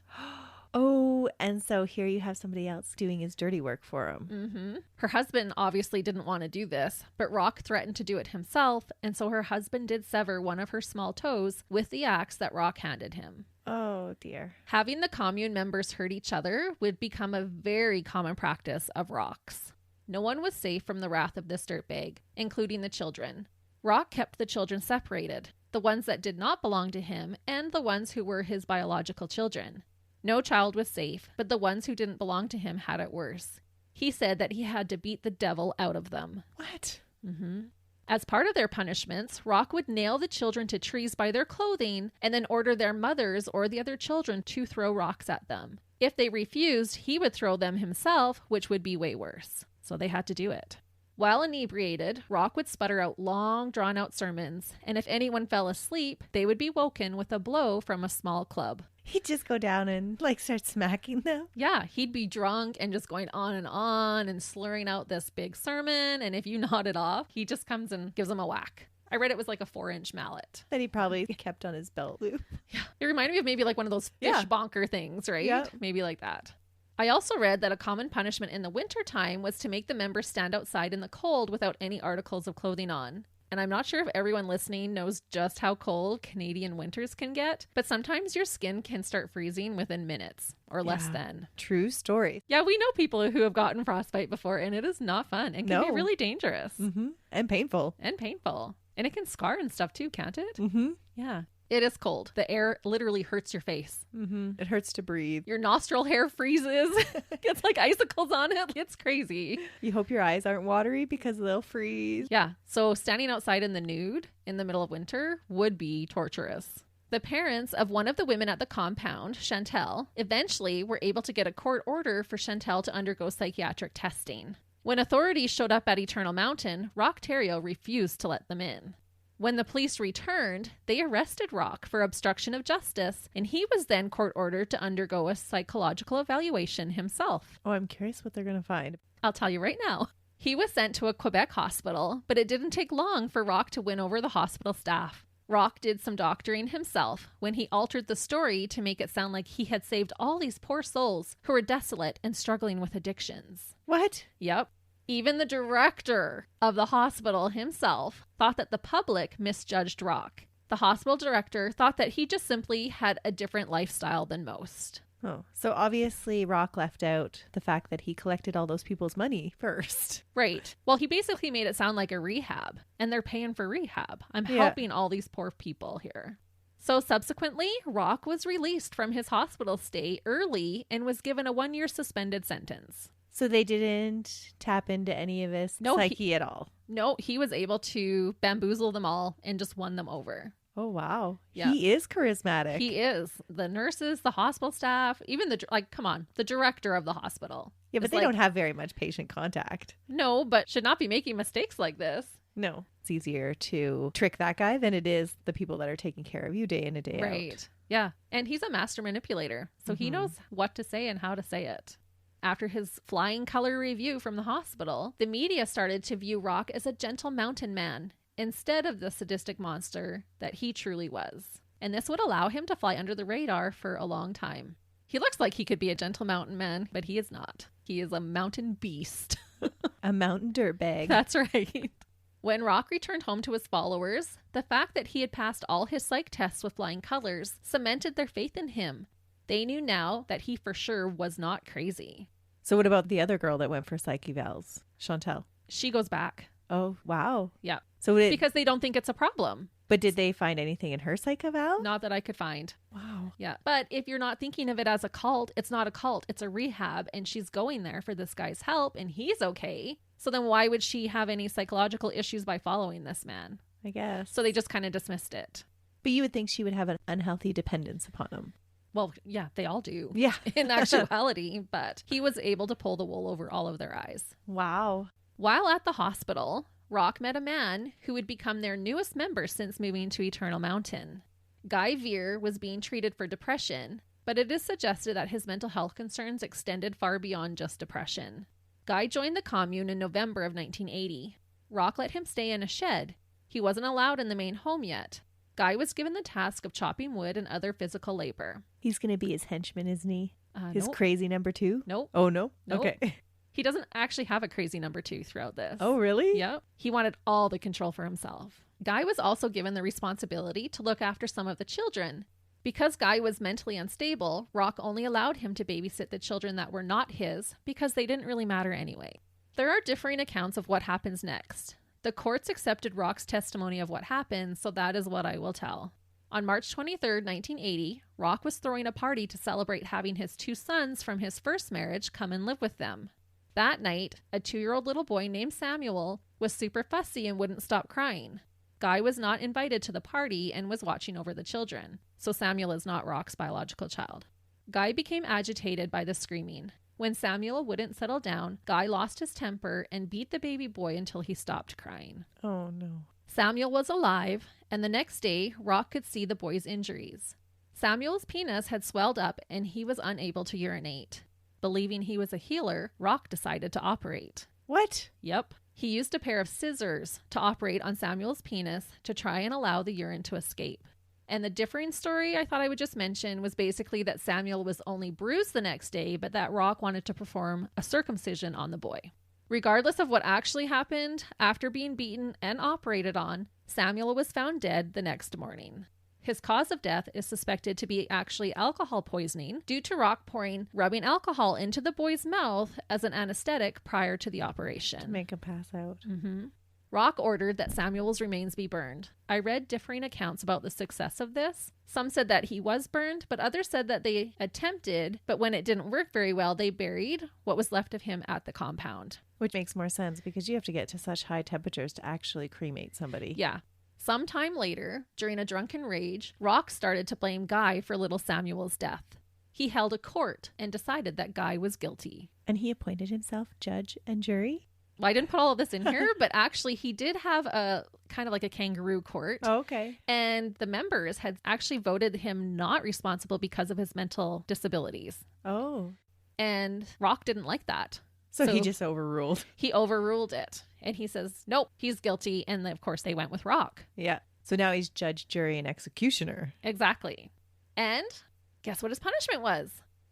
Oh, and so here you have somebody else doing his dirty work for him.
Mm-hmm. Her husband obviously didn't want to do this, but Roch threatened to do it himself, and so her husband did sever one of her small toes with the axe that Roch handed him.
Oh, dear.
Having the commune members hurt each other would become a very common practice of Roch's. No one was safe from the wrath of this dirtbag, including the children. Roch kept the children separated, the ones that did not belong to him and the ones who were his biological children. No child was safe, but the ones who didn't belong to him had it worse. He said that he had to beat the devil out of them.
What?
Mm-hmm. As part of their punishments, Roch would nail the children to trees by their clothing and then order their mothers or the other children to throw rocks at them. If they refused, he would throw them himself, which would be way worse. So they had to do it. While inebriated, Roch would sputter out long, drawn-out sermons, and if anyone fell asleep, they would be woken with a blow from a small club.
He'd just go down and, start smacking them?
Yeah, he'd be drunk and just going on and slurring out this big sermon, and if you nodded off, he just comes and gives them a whack. I read it was like a 4-inch mallet.
That he probably kept on his belt loop.
Yeah, it reminded me of maybe like one of those fish bonker things, right?
Yeah.
Maybe like that. I also read that a common punishment in the wintertime was to make the members stand outside in the cold without any articles of clothing on. And I'm not sure if everyone listening knows just how cold Canadian winters can get, but sometimes your skin can start freezing within minutes or less than.
True story.
Yeah, we know people who have gotten frostbite before, and it is not fun and can be really dangerous.
Mm-hmm. And painful.
And it can scar and stuff too, can't it?
Mm-hmm.
Yeah. It is cold. The air literally hurts your face.
Mm-hmm. It hurts to breathe.
Your nostril hair freezes. Gets like icicles on it. It's crazy.
You hope your eyes aren't watery because they'll freeze.
Yeah. So standing outside in the nude in the middle of winter would be torturous. The parents of one of the women at the compound, Chantel, eventually were able to get a court order for Chantel to undergo psychiatric testing. When authorities showed up at Eternal Mountain, Roch Theriault refused to let them in. When the police returned, they arrested Roch for obstruction of justice, and he was then court ordered to undergo a psychological evaluation himself.
Oh, I'm curious what they're going to find.
I'll tell you right now. He was sent to a Quebec hospital, but it didn't take long for Roch to win over the hospital staff. Roch did some doctoring himself when he altered the story to make it sound like he had saved all these poor souls who were desolate and struggling with addictions.
What?
Yep. Even the director of the hospital himself thought that the public misjudged Roch. The hospital director thought that he just simply had a different lifestyle than most.
Oh, so obviously Roch left out the fact that he collected all those people's money first.
Right. Well, he basically made it sound like a rehab, and they're paying for rehab. I'm helping all these poor people here. So subsequently, Roch was released from his hospital stay early and was given a 1-year suspended sentence.
So they didn't tap into any of his psyche at all?
No, he was able to bamboozle them all and just won them over.
Oh, wow.
Yeah.
He is charismatic.
He is. The nurses, the hospital staff, even the director of the hospital.
Yeah, but they don't have very much patient contact.
No, but should not be making mistakes like this.
No. It's easier to trick that guy than it is the people that are taking care of you day in and day out.
Right. Yeah. And he's a master manipulator, so he knows what to say and how to say it. After his flying color review from the hospital, the media started to view Roch as a gentle mountain man instead of the sadistic monster that he truly was. And this would allow him to fly under the radar for a long time. He looks like he could be a gentle mountain man, but he is not. He is a mountain beast.
A mountain dirtbag.
That's right. When Roch returned home to his followers, the fact that he had passed all his psych tests with flying colors cemented their faith in him. They knew now that he for sure was not crazy.
So what about the other girl that went for psych evals? Chantel.
She goes back.
Oh, wow.
Yeah.
So
because they don't think it's a problem.
But did they find anything in her psych eval?
Not that I could find.
Wow.
Yeah. But if you're not thinking of it as a cult, it's not a cult. It's a rehab. And she's going there for this guy's help and he's okay. So then why would she have any psychological issues by following this man?
I guess.
So they just kind of dismissed it.
But you would think she would have an unhealthy dependence upon him.
Well, yeah, they all do.
Yeah.
In actuality, but he was able to pull the wool over all of their eyes.
Wow.
While at the hospital, Roch met a man who would become their newest member since moving to Eternal Mountain. Guy Veer was being treated for depression, but it is suggested that his mental health concerns extended far beyond just depression. Guy joined the commune in November of 1980. Roch let him stay in a shed. He wasn't allowed in the main home yet. Guy was given the task of chopping wood and other physical labor.
He's going to be his henchman, isn't he? His
nope.
crazy number 2?
Nope.
Oh, no?
Nope.
Okay.
He doesn't actually have a crazy number 2 throughout this.
Oh, really?
Yep. He wanted all the control for himself. Guy was also given the responsibility to look after some of the children. Because Guy was mentally unstable, Roch only allowed him to babysit the children that were not his because they didn't really matter anyway. There are differing accounts of what happens next. The courts accepted Roch's testimony of what happened, so that is what I will tell. On March 23rd, 1980, Roch was throwing a party to celebrate having his 2 sons from his first marriage come and live with them. That night, a 2-year-old little boy named Samuel was super fussy and wouldn't stop crying. Guy was not invited to the party and was watching over the children, so Samuel is not Roch's biological child. Guy became agitated by the screaming. When Samuel wouldn't settle down, Guy lost his temper and beat the baby boy until he stopped crying.
Oh, no.
Samuel was alive, and the next day, Roch could see the boy's injuries. Samuel's penis had swelled up and he was unable to urinate. Believing he was a healer, Roch decided to operate.
What?
Yep. He used a pair of scissors to operate on Samuel's penis to try and allow the urine to escape. And the differing story I thought I would just mention was basically that Samuel was only bruised the next day, but that Roch wanted to perform a circumcision on the boy. Regardless of what actually happened, after being beaten and operated on, Samuel was found dead the next morning. His cause of death is suspected to be actually alcohol poisoning due to Roch pouring rubbing alcohol into the boy's mouth as an anesthetic prior to the operation.
To make him pass out.
Mm-hmm. Roch ordered that Samuel's remains be burned. I read differing accounts about the success of this. Some said that he was burned, but others said that they attempted, but when it didn't work very well, they buried what was left of him at the compound.
Which makes more sense because you have to get to such high temperatures to actually cremate somebody.
Yeah. Sometime later, during a drunken rage, Roch started to blame Guy for little Samuel's death. He held a court and decided that Guy was guilty.
And he appointed himself judge and jury?
Well, I didn't put all of this in here, but actually he did have a kind of like a kangaroo court.
Oh, okay.
And the members had actually voted him not responsible because of his mental disabilities.
Oh.
And Roch didn't like that.
So he just overruled.
He overruled it. And he says, nope, he's guilty. And of course they went with Roch.
Yeah. So now he's judge, jury, and executioner.
Exactly. And guess what his punishment was?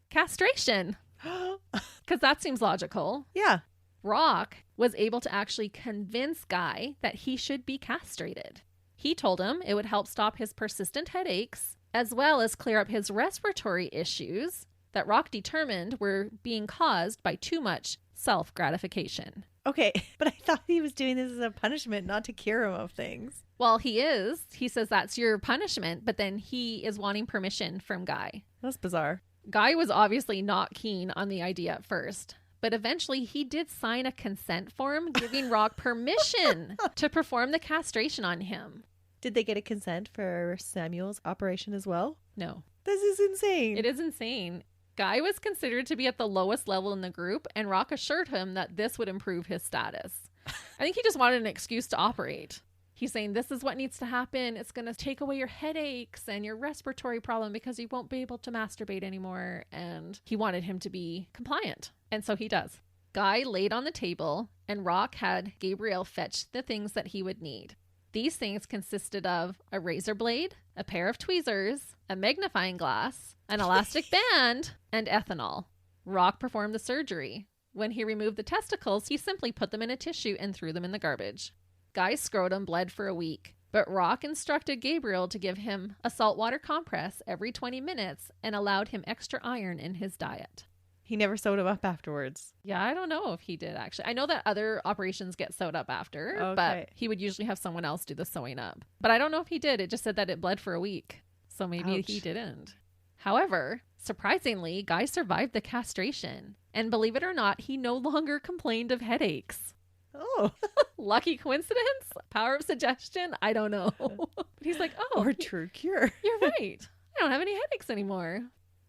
Castration. Because that seems logical.
Yeah.
Roch was able to actually convince Guy that he should be castrated. He told him it would help stop his persistent headaches, as well as clear up his respiratory issues that Roch determined were being caused by too much self-gratification.
Okay, but I thought he was doing this as a punishment, not to cure him of things.
Well, he is. He says that's your punishment, but then he is wanting permission from Guy.
That's bizarre.
Guy was obviously not keen on the idea at first. But eventually he did sign a consent form giving Roch permission to perform the castration on him.
Did they get a consent for Samuel's operation as well?
No.
This is insane.
It is insane. Guy was considered to be at the lowest level in the group, and Roch assured him that this would improve his status. I think he just wanted an excuse to operate. He's saying, this is what needs to happen. It's going to take away your headaches and your respiratory problem because you won't be able to masturbate anymore. And he wanted him to be compliant. And so he does. Guy laid on the table and Roch had Gabriel fetch the things that he would need. These things consisted of a razor blade, a pair of tweezers, a magnifying glass, an elastic band, and ethanol. Roch performed the surgery. When he removed the testicles, he simply put them in a tissue and threw them in the garbage. Guy's scrotum bled for a week, but Roch instructed Gabriel to give him a saltwater compress every 20 minutes and allowed him extra iron in his diet.
He never sewed him up afterwards.
Yeah, I don't know if he did actually. I know that other operations get sewed up after,
Okay.
but he would usually have someone else do the sewing up. But I don't know if he did. It just said that it bled for a week. So maybe
Ouch.
he didn't. However, surprisingly, Guy survived the castration. And believe it or not, he no longer complained of headaches.
Oh.
Lucky coincidence? Power of suggestion? I don't know. But he's like, oh,
Or true cure.
you're right. I don't have any headaches anymore.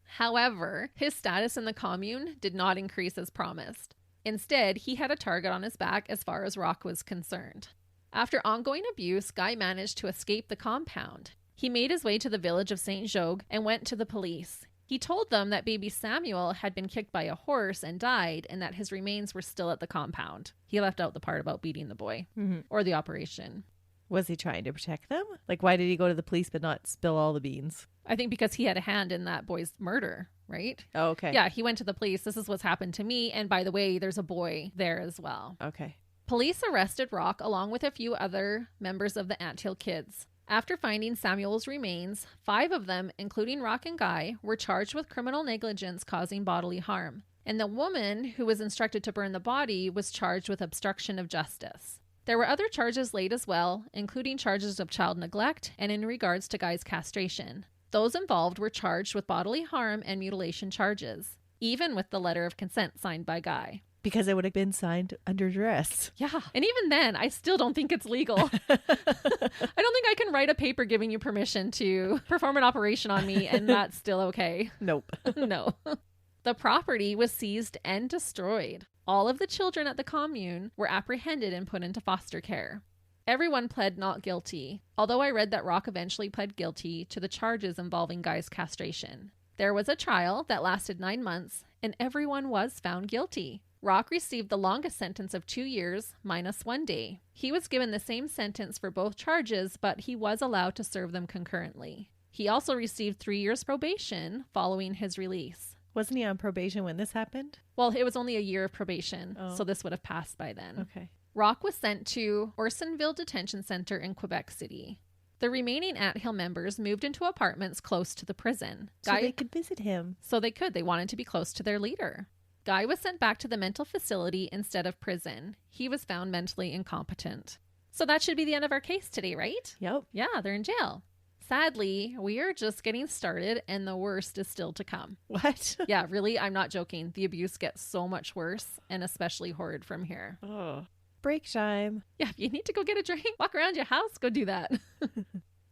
However, his status in the commune did not increase as promised. Instead, he had a target on his back as far as Roch was concerned. After ongoing abuse, Guy managed to escape the compound. He made his way to the village of St. Jogues and went to the police. He told them that baby Samuel had been kicked by a horse and died and that his remains were still at the compound. He left out the part about beating the boy or the operation.
Was he trying to protect them? Like, why did he go to the police but not spill all the beans?
I think because he had a hand in that boy's murder, right?
Oh, okay.
Yeah, he went to the police. This is what's happened to me. And by the way, there's a boy there as well.
Okay.
Police arrested Roch along with a few other members of the Anthill kids. After finding Samuel's remains, 5 of them, including Roch and Guy, were charged with criminal negligence causing bodily harm. And the woman who was instructed to burn the body was charged with obstruction of justice. There were other charges laid as well, including charges of child neglect and in regards to Guy's castration. Those involved were charged with bodily harm and mutilation charges, even with the letter of consent signed by Guy.
Because it would have been signed under duress.
Yeah. And even then, I still don't think it's legal. I don't think I can write a paper giving you permission to perform an operation on me and that's still okay.
Nope.
No. The property was seized and destroyed. All of the children at the commune were apprehended and put into foster care. Everyone pled not guilty, although I read that Roch eventually pled guilty to the charges involving Guy's castration. There was a trial that lasted 9 months, and everyone was found guilty. Roch received the longest sentence of 2 years, minus 1 day. He was given the same sentence for both charges, but he was allowed to serve them concurrently. He also received 3 years probation following his release.
Wasn't he on probation when this happened?
Well, it was only a year of probation,
Oh.
so this would have passed by then.
Okay.
Roch was sent to Orsonville Detention Center in Quebec City. The remaining Anthill members moved into apartments close to the prison.
So they could visit him.
So they could. They wanted to be close to their leader. Guy was sent back to the mental facility instead of prison. He was found mentally incompetent. So that should be the end of our case today, right?
Yep.
Yeah, they're in jail. Sadly, we are just getting started and the worst is still to come.
What?
Yeah, really, I'm not joking. The abuse gets so much worse and especially horrid from here.
Oh. break time.
Yeah, if you need to go get a drink, walk around your house, go do that.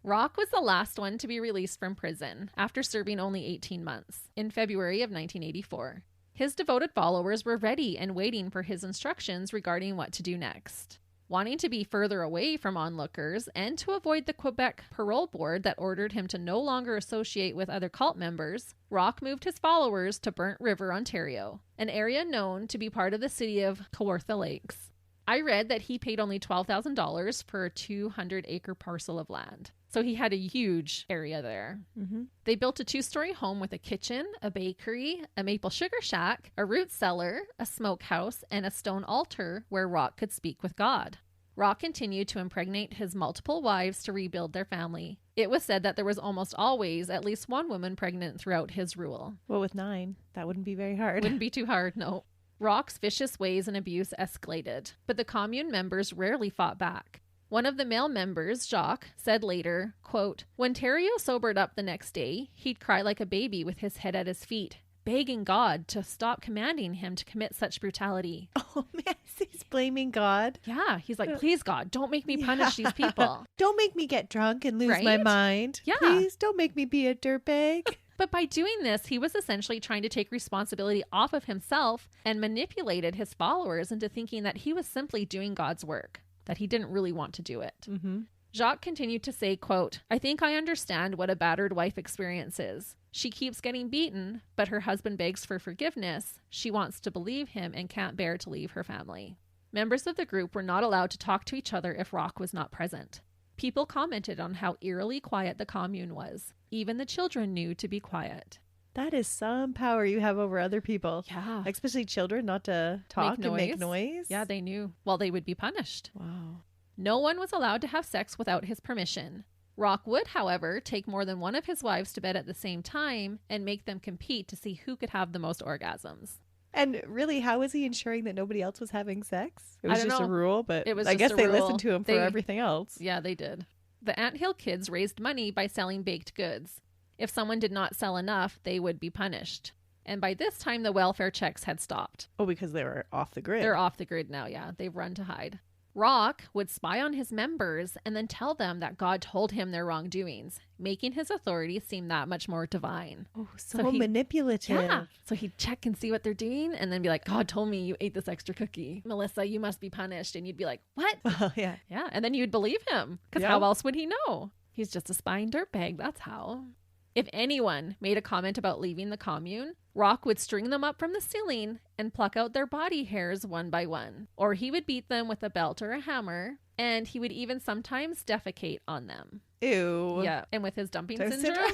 Roch was the last one to be released from prison after serving only 18 months in February of 1984. His devoted followers were ready and waiting for his instructions regarding what to do next. Wanting to be further away from onlookers and to avoid the Quebec parole board that ordered him to no longer associate with other cult members, Roch moved his followers to Burnt River, Ontario, an area known to be part of the city of Kawartha Lakes. I read that he paid only $12,000 for a 200-acre parcel of land. So he had a huge area there.
Mm-hmm.
They built a 2-story home with a kitchen, a bakery, a maple sugar shack, a root cellar, a smokehouse, and a stone altar where Roch could speak with God. Roch continued to impregnate his multiple wives to rebuild their family. It was said that there was almost always at least one woman pregnant throughout his rule.
Well, with 9, that wouldn't be very hard.
Wouldn't be too hard, no. Roch's vicious ways and abuse escalated, but the commune members rarely fought back. One of the male members, Jacques, said later, quote, "When Theriault sobered up the next day, he'd cry like a baby with his head at his feet, begging God to stop commanding him to commit such brutality."
Oh, man, he's blaming God.
Yeah, he's like, please, God, don't make me punish these people.
Don't make me get drunk and lose my
Right?
mind.
Yeah.
Please don't make me be a dirtbag.
But by doing this, he was essentially trying to take responsibility off of himself and manipulated his followers into thinking that he was simply doing God's work, that he didn't really want to do it.
Mm-hmm.
Jacques continued to say, quote, "I think I understand what a battered wife experiences. She keeps getting beaten, but her husband begs for forgiveness. She wants to believe him and can't bear to leave her family." Members of the group were not allowed to talk to each other if Roch was not present. People commented on how eerily quiet the commune was. Even the children knew to be quiet.
That is some power you have over other people.
Yeah.
Especially children, not to talk and make noise.
Yeah, they knew. Well, they would be punished.
Wow.
No one was allowed to have sex without his permission. Roch would, however, take more than one of his wives to bed at the same time and make them compete to see who could have the most orgasms.
And really, how was he ensuring that nobody else was having sex? It
I
was
don't
just
know.
a rule, but
It was
I
just
guess
a
they
rule.
listened to him for everything else.
Yeah, they did. The Anthill kids raised money by selling baked goods. If someone did not sell enough, they would be punished. And by this time, the welfare checks had stopped.
Oh, because they were off the grid.
They're off the grid now, yeah. They've run to hide. Roch would spy on his members and then tell them that God told him their wrongdoings, making his authority seem that much more divine.
Oh,
So he-
manipulative.
Yeah. So he'd check and see what they're doing and then be like, "God told me you ate this extra cookie. Melissa, you must be punished." And you'd be like, "What?"
Well, yeah.
Yeah. And then you'd believe him because
Yeah.
how else would he know? He's just a spying dirtbag. That's how. If anyone made a comment about leaving the commune, Roch would string them up from the ceiling and pluck out their body hairs one by one. Or he would beat them with a belt or a hammer, and he would even sometimes defecate on them.
Ew.
Yeah. And with his dumping
Don't
syndrome.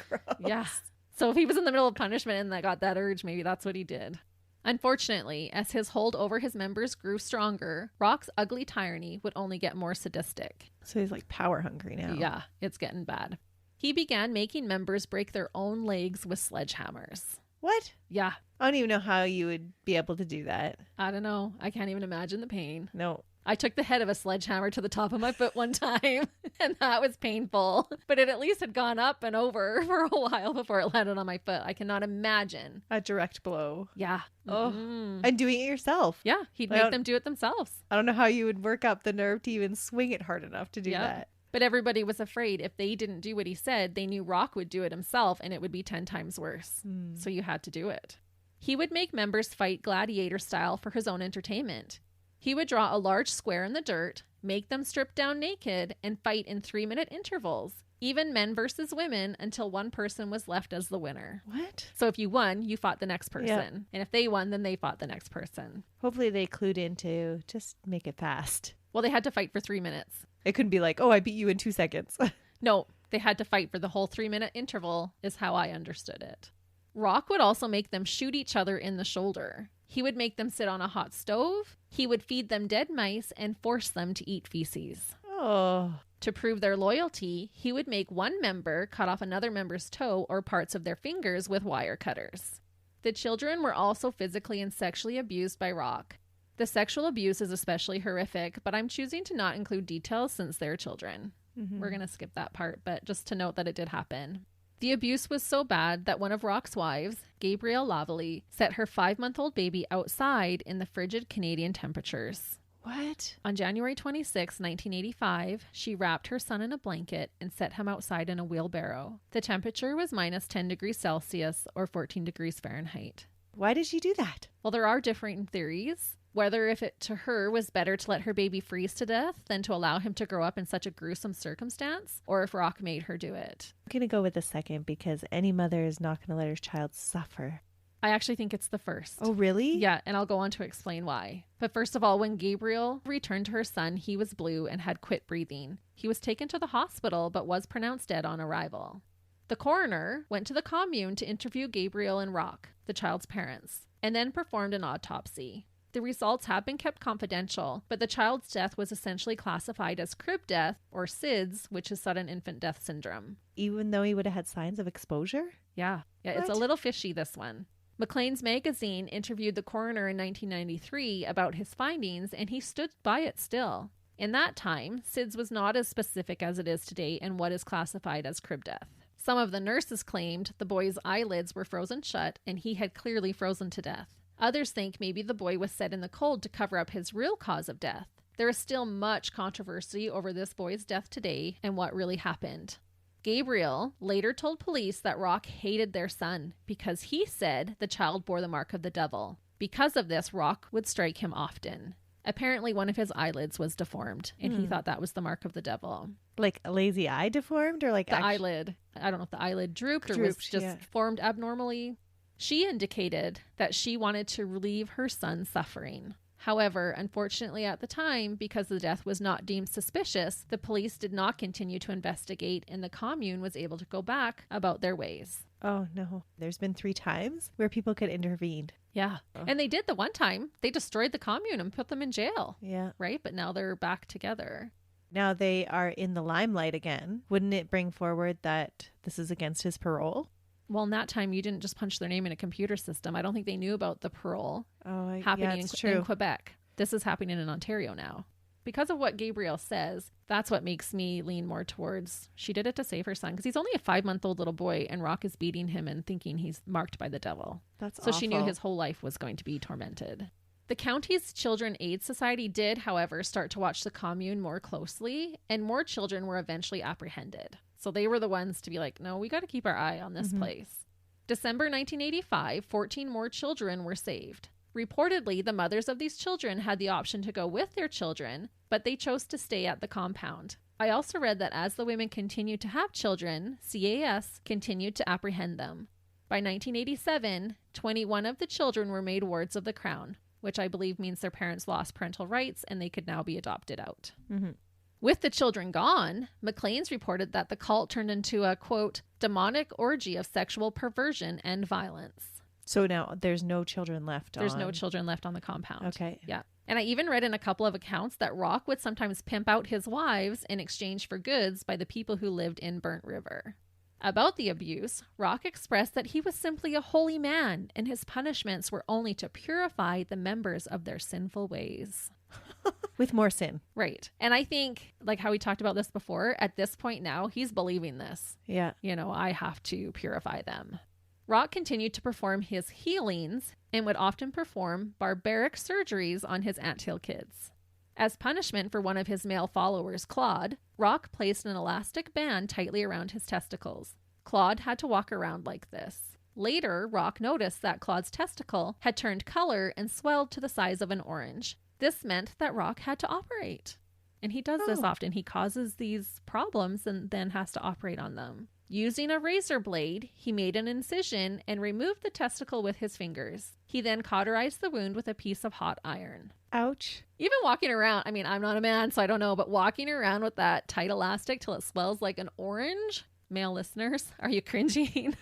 Gross.
Yeah. So if he was in the middle of punishment and got that urge, maybe that's what he did. Unfortunately, as his hold over his members grew stronger, Roch's ugly tyranny would only get more sadistic.
So he's like power hungry now.
Yeah, it's getting bad. He began making members break their own legs with sledgehammers.
What?
Yeah,
I don't even know how you would be able to do that.
I don't know. I can't even imagine the pain.
No.
I took the head of a sledgehammer to the top of my foot one time, and that was painful. But it at least had gone up and over for a while before it landed on my foot. I cannot imagine.
A direct blow.
Yeah.
Oh.
Mm.
And doing it yourself.
Yeah, he'd
I
make
don't-
them do it themselves.
I don't know how you would work up the nerve to even swing it hard enough to do
Yeah.
that.
But everybody was afraid if they didn't do what he said, they knew Roch would do it himself and it would be 10 times worse. So you had to do it. He would make members fight gladiator style for his own entertainment. He would draw a large square in the dirt, make them strip down naked, and fight in 3-minute intervals, even men versus women, until one person was left as the winner.
What?
So if you won, you fought the next person.
Yeah.
And if they won, then they fought the next person.
Hopefully they clued into just make it fast.
Well, they had to fight for 3 minutes.
It couldn't be like, oh, I beat you in 2 seconds.
No, they had to fight for the whole 3-minute interval, is how I understood it. Roch would also make them shoot each other in the shoulder. He would make them sit on a hot stove. He would feed them dead mice and force them to eat feces.
Oh.
To prove their loyalty, he would make one member cut off another member's toe or parts of their fingers with wire cutters. The children were also physically and sexually abused by Roch. The sexual abuse is especially horrific, but I'm choosing to not include details since they're children. We're going to skip that part, but just to note that it did happen. The abuse was so bad that one of Roch's wives, Gabrielle Lavallee, set her 5-month-old baby outside in the frigid Canadian temperatures.
What?
On January 26, 1985, she wrapped her son in a blanket and set him outside in a wheelbarrow. The temperature was minus 10 degrees Celsius or 14 degrees Fahrenheit.
Why did she do that?
Well, there are different theories. Whether if it to her was better to let her baby freeze to death than to allow him to grow up in such a gruesome circumstance, or if Roch made her do it.
I'm going to go with the second because any mother is not going to let her child suffer.
I actually think it's the first.
Oh, really?
Yeah, and I'll go on to explain why. But first of all, when Gabriel returned to her son, he was blue and had quit breathing. He was taken to the hospital but was pronounced dead on arrival. The coroner went to the commune to interview Gabriel and Roch, the child's parents, and then performed an autopsy. The results have been kept confidential, but the child's death was essentially classified as crib death, or SIDS, which is sudden infant death syndrome.
Even though he would have had signs of exposure?
Yeah, it's a little fishy, this one. Maclean's magazine interviewed the coroner in 1993 about his findings, and he stood by it still. In that time, SIDS was not as specific as it is today in what is classified as crib death. Some of the nurses claimed the boy's eyelids were frozen shut, and he had clearly frozen to death. Others think maybe the boy was set in the cold to cover up his real cause of death. There is still much controversy over this boy's death today and what really happened. Gabriel later told police that Roch hated their son because he said the child bore the mark of the devil. Because of this, Roch would strike him often. Apparently, one of his eyelids was deformed, and he thought that was the mark of the devil.
Like a lazy eye deformed, or like
the eyelid? I don't know if the eyelid drooped or was just formed abnormally. She indicated that she wanted to relieve her son's suffering. However, unfortunately at the time, because the death was not deemed suspicious, the police did not continue to investigate, and the commune was able to go back about their ways.
Oh, no. There's been 3 times where people could intervene.
Yeah. Oh. And they did the one time. They destroyed the commune and put them in jail.
Yeah.
Right? But now they're back together.
Now they are in the limelight again. Wouldn't it bring forward that this is against his parole?
Well, in that time, you didn't just punch their name in a computer system. I don't think they knew about the parole happening in Quebec. This is happening in Ontario now. Because of what Gabriel says, that's what makes me lean more towards she did it to save her son. Because he's only a 5-month-old little boy, and Roch is beating him and thinking he's marked by the devil.
That's
so
awful.
She knew his whole life was going to be tormented. The county's Children Aid Society did, however, start to watch the commune more closely, and more children were eventually apprehended. So they were the ones to be like, no, we got to keep our eye on this place. December 1985, 14 more children were saved. Reportedly, the mothers of these children had the option to go with their children, but they chose to stay at the compound. I also read that as the women continued to have children, CAS continued to apprehend them. By 1987, 21 of the children were made wards of the Crown, which I believe means their parents lost parental rights and they could now be adopted out. With the children gone, Maclean's reported that the cult turned into a, quote, demonic orgy of sexual perversion and violence.
So now there's no children left
There's no children left on the compound.
Okay.
Yeah. And I even read in a couple of accounts that Roch would sometimes pimp out his wives in exchange for goods by the people who lived in Burnt River. About the abuse, Roch expressed that he was simply a holy man and his punishments were only to purify the members of their sinful ways.
With more sin.
Right. And I think, like how we talked about this before, at this point now, he's believing this.
Yeah.
You know, I have to purify them. Roch continued to perform his healings and would often perform barbaric surgeries on his Anthill kids. As punishment for one of his male followers, Claude, Roch placed an elastic band tightly around his testicles. Claude had to walk around like this. Later, Roch noticed that Claude's testicle had turned color and swelled to the size of an orange. This meant that Roch had to operate. And he does this often. He causes these problems and then has to operate on them. Using a razor blade, he made an incision and removed the testicle with his fingers. He then cauterized the wound with a piece of hot iron.
Ouch.
Even walking around, I mean, I'm not a man, so I don't know, but walking around with that tight elastic till it swells like an orange, male listeners, are you cringing?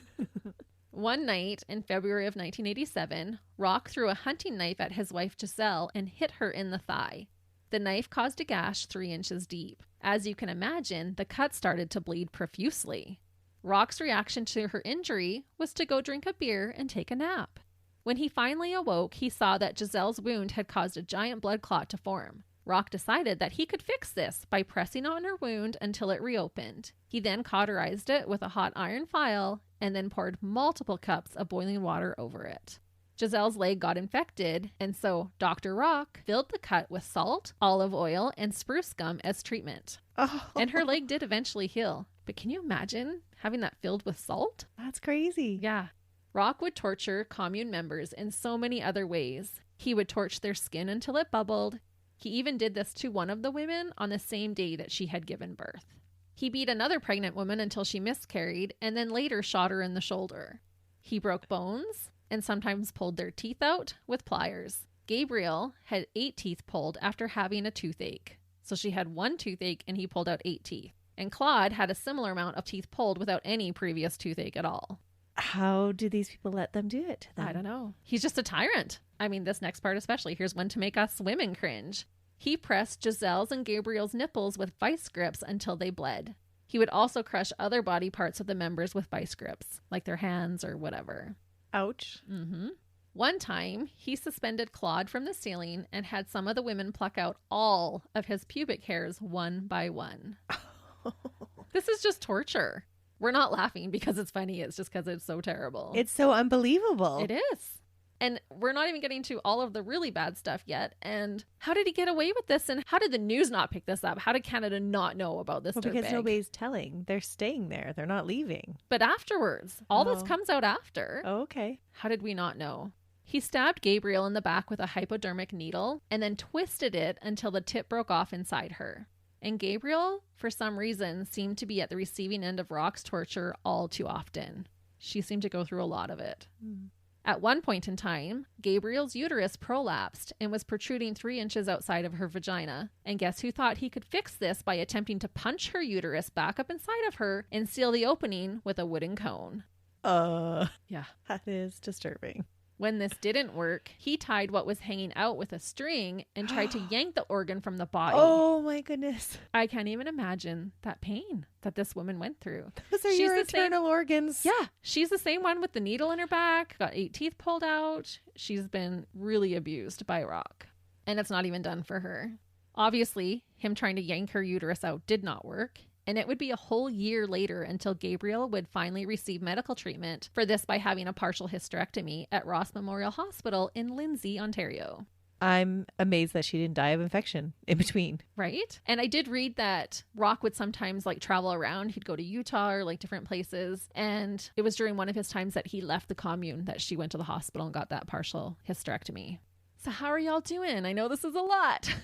One night in February of 1987, Roch threw a hunting knife at his wife Giselle and hit her in the thigh. The knife caused a gash 3 inches deep. As you can imagine, the cut started to bleed profusely. Roch's reaction to her injury was to go drink a beer and take a nap. When he finally awoke, he saw that Giselle's wound had caused a giant blood clot to form. Roch decided that he could fix this by pressing on her wound until it reopened. He then cauterized it with a hot iron file and then poured multiple cups of boiling water over it. Giselle's leg got infected, and so Dr. Roch filled the cut with salt, olive oil, and spruce gum as treatment.
Oh,
And her leg did eventually heal. But can you imagine having that filled with salt?
that's crazy.
Yeah. Roch would torture commune members in so many other ways. He would torch their skin until it bubbled. He even did this to one of the women on the same day that she had given birth. He beat another pregnant woman until she miscarried and then later shot her in the shoulder. He broke bones and sometimes pulled their teeth out with pliers. Gabriel had 8 teeth pulled after having a toothache. So she had 1 toothache and he pulled out 8 teeth. And Claude had a similar amount of teeth pulled without any previous toothache at all.
How do these people let them do it to them?
I don't know. He's just a tyrant. I mean, this next part especially. Here's one to make us women cringe. He pressed Giselle's and Gabriel's nipples with vice grips until they bled. He would also crush other body parts of the members with vice grips, like their hands or whatever.
Ouch.
One time, he suspended Claude from the ceiling and had some of the women pluck out all of his pubic hairs one by one. This is just torture. We're not laughing because it's funny. It's just because it's so terrible.
It's so unbelievable.
It is. And we're not even getting to all of the really bad stuff yet. And how did he get away with this? And how did the news not pick this up? How did Canada not know about this?
Well, because
dirtbag?
nobody's telling. They're staying there. They're not leaving.
But afterwards, all this
Oh.
comes out after.
Oh, okay.
How did we not know? He stabbed Gabriel in the back with a hypodermic needle and then twisted it until the tip broke off inside her. And Gabriel, for some reason, seemed to be at the receiving end of Roch's torture all too often. She seemed to go through a lot of it. At one point in time, Gabriel's uterus prolapsed and was protruding 3 inches outside of her vagina. And guess who thought he could fix this by attempting to punch her uterus back up inside of her and seal the opening with a wooden cone? Yeah.
That is disturbing.
When this didn't work, he tied what was hanging out with a string and tried to yank the organ from the body.
Oh my goodness.
I can't even imagine that pain that this woman went through.
Those are
She's
your
the same-
internal organs.
Yeah, she's the same one with the needle in her back, got 8 teeth pulled out. She's been really abused by Roch. And it's not even done for her. Obviously, him trying to yank her uterus out did not work. And it would be a whole year later until Gabriel would finally receive medical treatment for this by having a partial hysterectomy at Ross Memorial Hospital in Lindsay, Ontario.
I'm amazed that she didn't die of infection in between.
Right? And I did read that Roch would sometimes travel around. He'd go to Utah or different places. And it was during one of his times that he left the commune that she went to the hospital and got that partial hysterectomy. So how are y'all doing? I know this is a lot.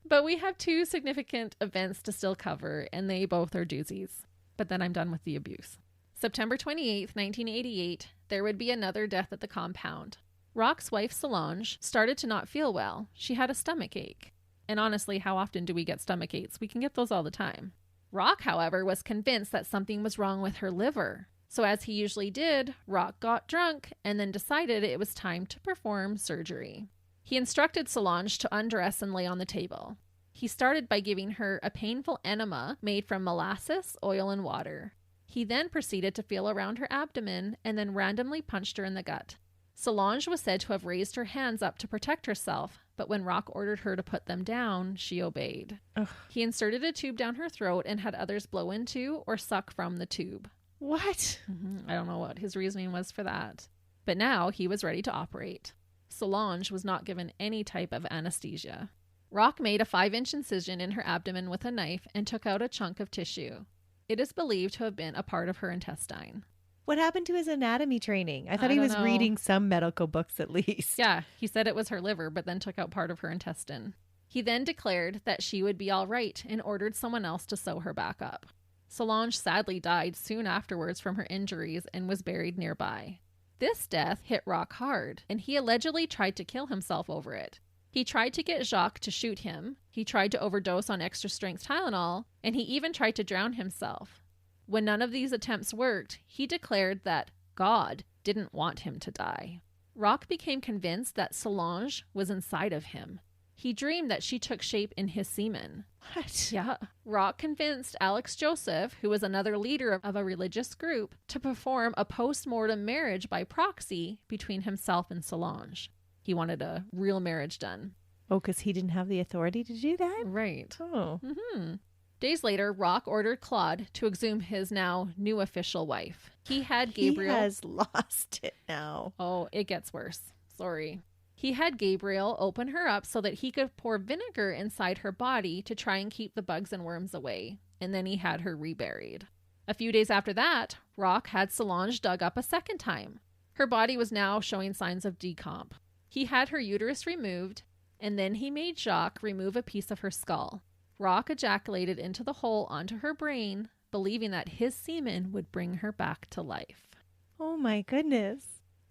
But we have 2 significant events to still cover, and they both are doozies. But then I'm done with the abuse. September 28th, 1988, there would be another death at the compound. Roch's wife, Solange, started to not feel well. She had a stomach ache. And honestly, how often do we get stomach aches? We can get those all the time. Roch, however, was convinced that something was wrong with her liver. So as he usually did, Roch got drunk and then decided it was time to perform surgery. He instructed Solange to undress and lay on the table. He started by giving her a painful enema made from molasses, oil, and water. He then proceeded to feel around her abdomen and then randomly punched her in the gut. Solange was said to have raised her hands up to protect herself, but when Roch ordered her to put them down, she obeyed.
Ugh.
He inserted a tube down her throat and had others blow into or suck from the tube.
What?
I don't know what his reasoning was for that. But now he was ready to operate. Solange was not given any type of anesthesia. Roch made a 5-inch incision in her abdomen with a knife and took out a chunk of tissue. It is believed to have been a part of her intestine.
What happened to his anatomy training? I thought
I
he
don't
was
know.
reading some medical books at least.
Yeah, he said it was her liver, but then took out part of her intestine. He then declared that she would be all right and ordered someone else to sew her back up. Solange sadly died soon afterwards from her injuries and was buried nearby. This death hit Roch hard, and he allegedly tried to kill himself over it. He tried to get Jacques to shoot him, he tried to overdose on extra-strength Tylenol, and he even tried to drown himself. When none of these attempts worked, he declared that God didn't want him to die. Roch became convinced that Solange was inside of him. He dreamed that she took shape in his semen.
What?
Yeah. Roch convinced Alex Joseph, who was another leader of a religious group, to perform a post-mortem marriage by proxy between himself and Solange. He wanted a real marriage done.
Oh, because he didn't have the authority to do that?
Right.
Oh.
Days later, Roch ordered Claude to exhume his now new official wife. He had Gabriel...
He has lost it now.
Oh, it gets worse. Sorry. He had Gabriel open her up so that he could pour vinegar inside her body to try and keep the bugs and worms away. And then he had her reburied. A few days after that, Roch had Solange dug up a second time. Her body was now showing signs of decomp. He had her uterus removed, and then he made Jacques remove a piece of her skull. Roch ejaculated into the hole onto her brain, believing that his semen would bring her back to life.
Oh my goodness.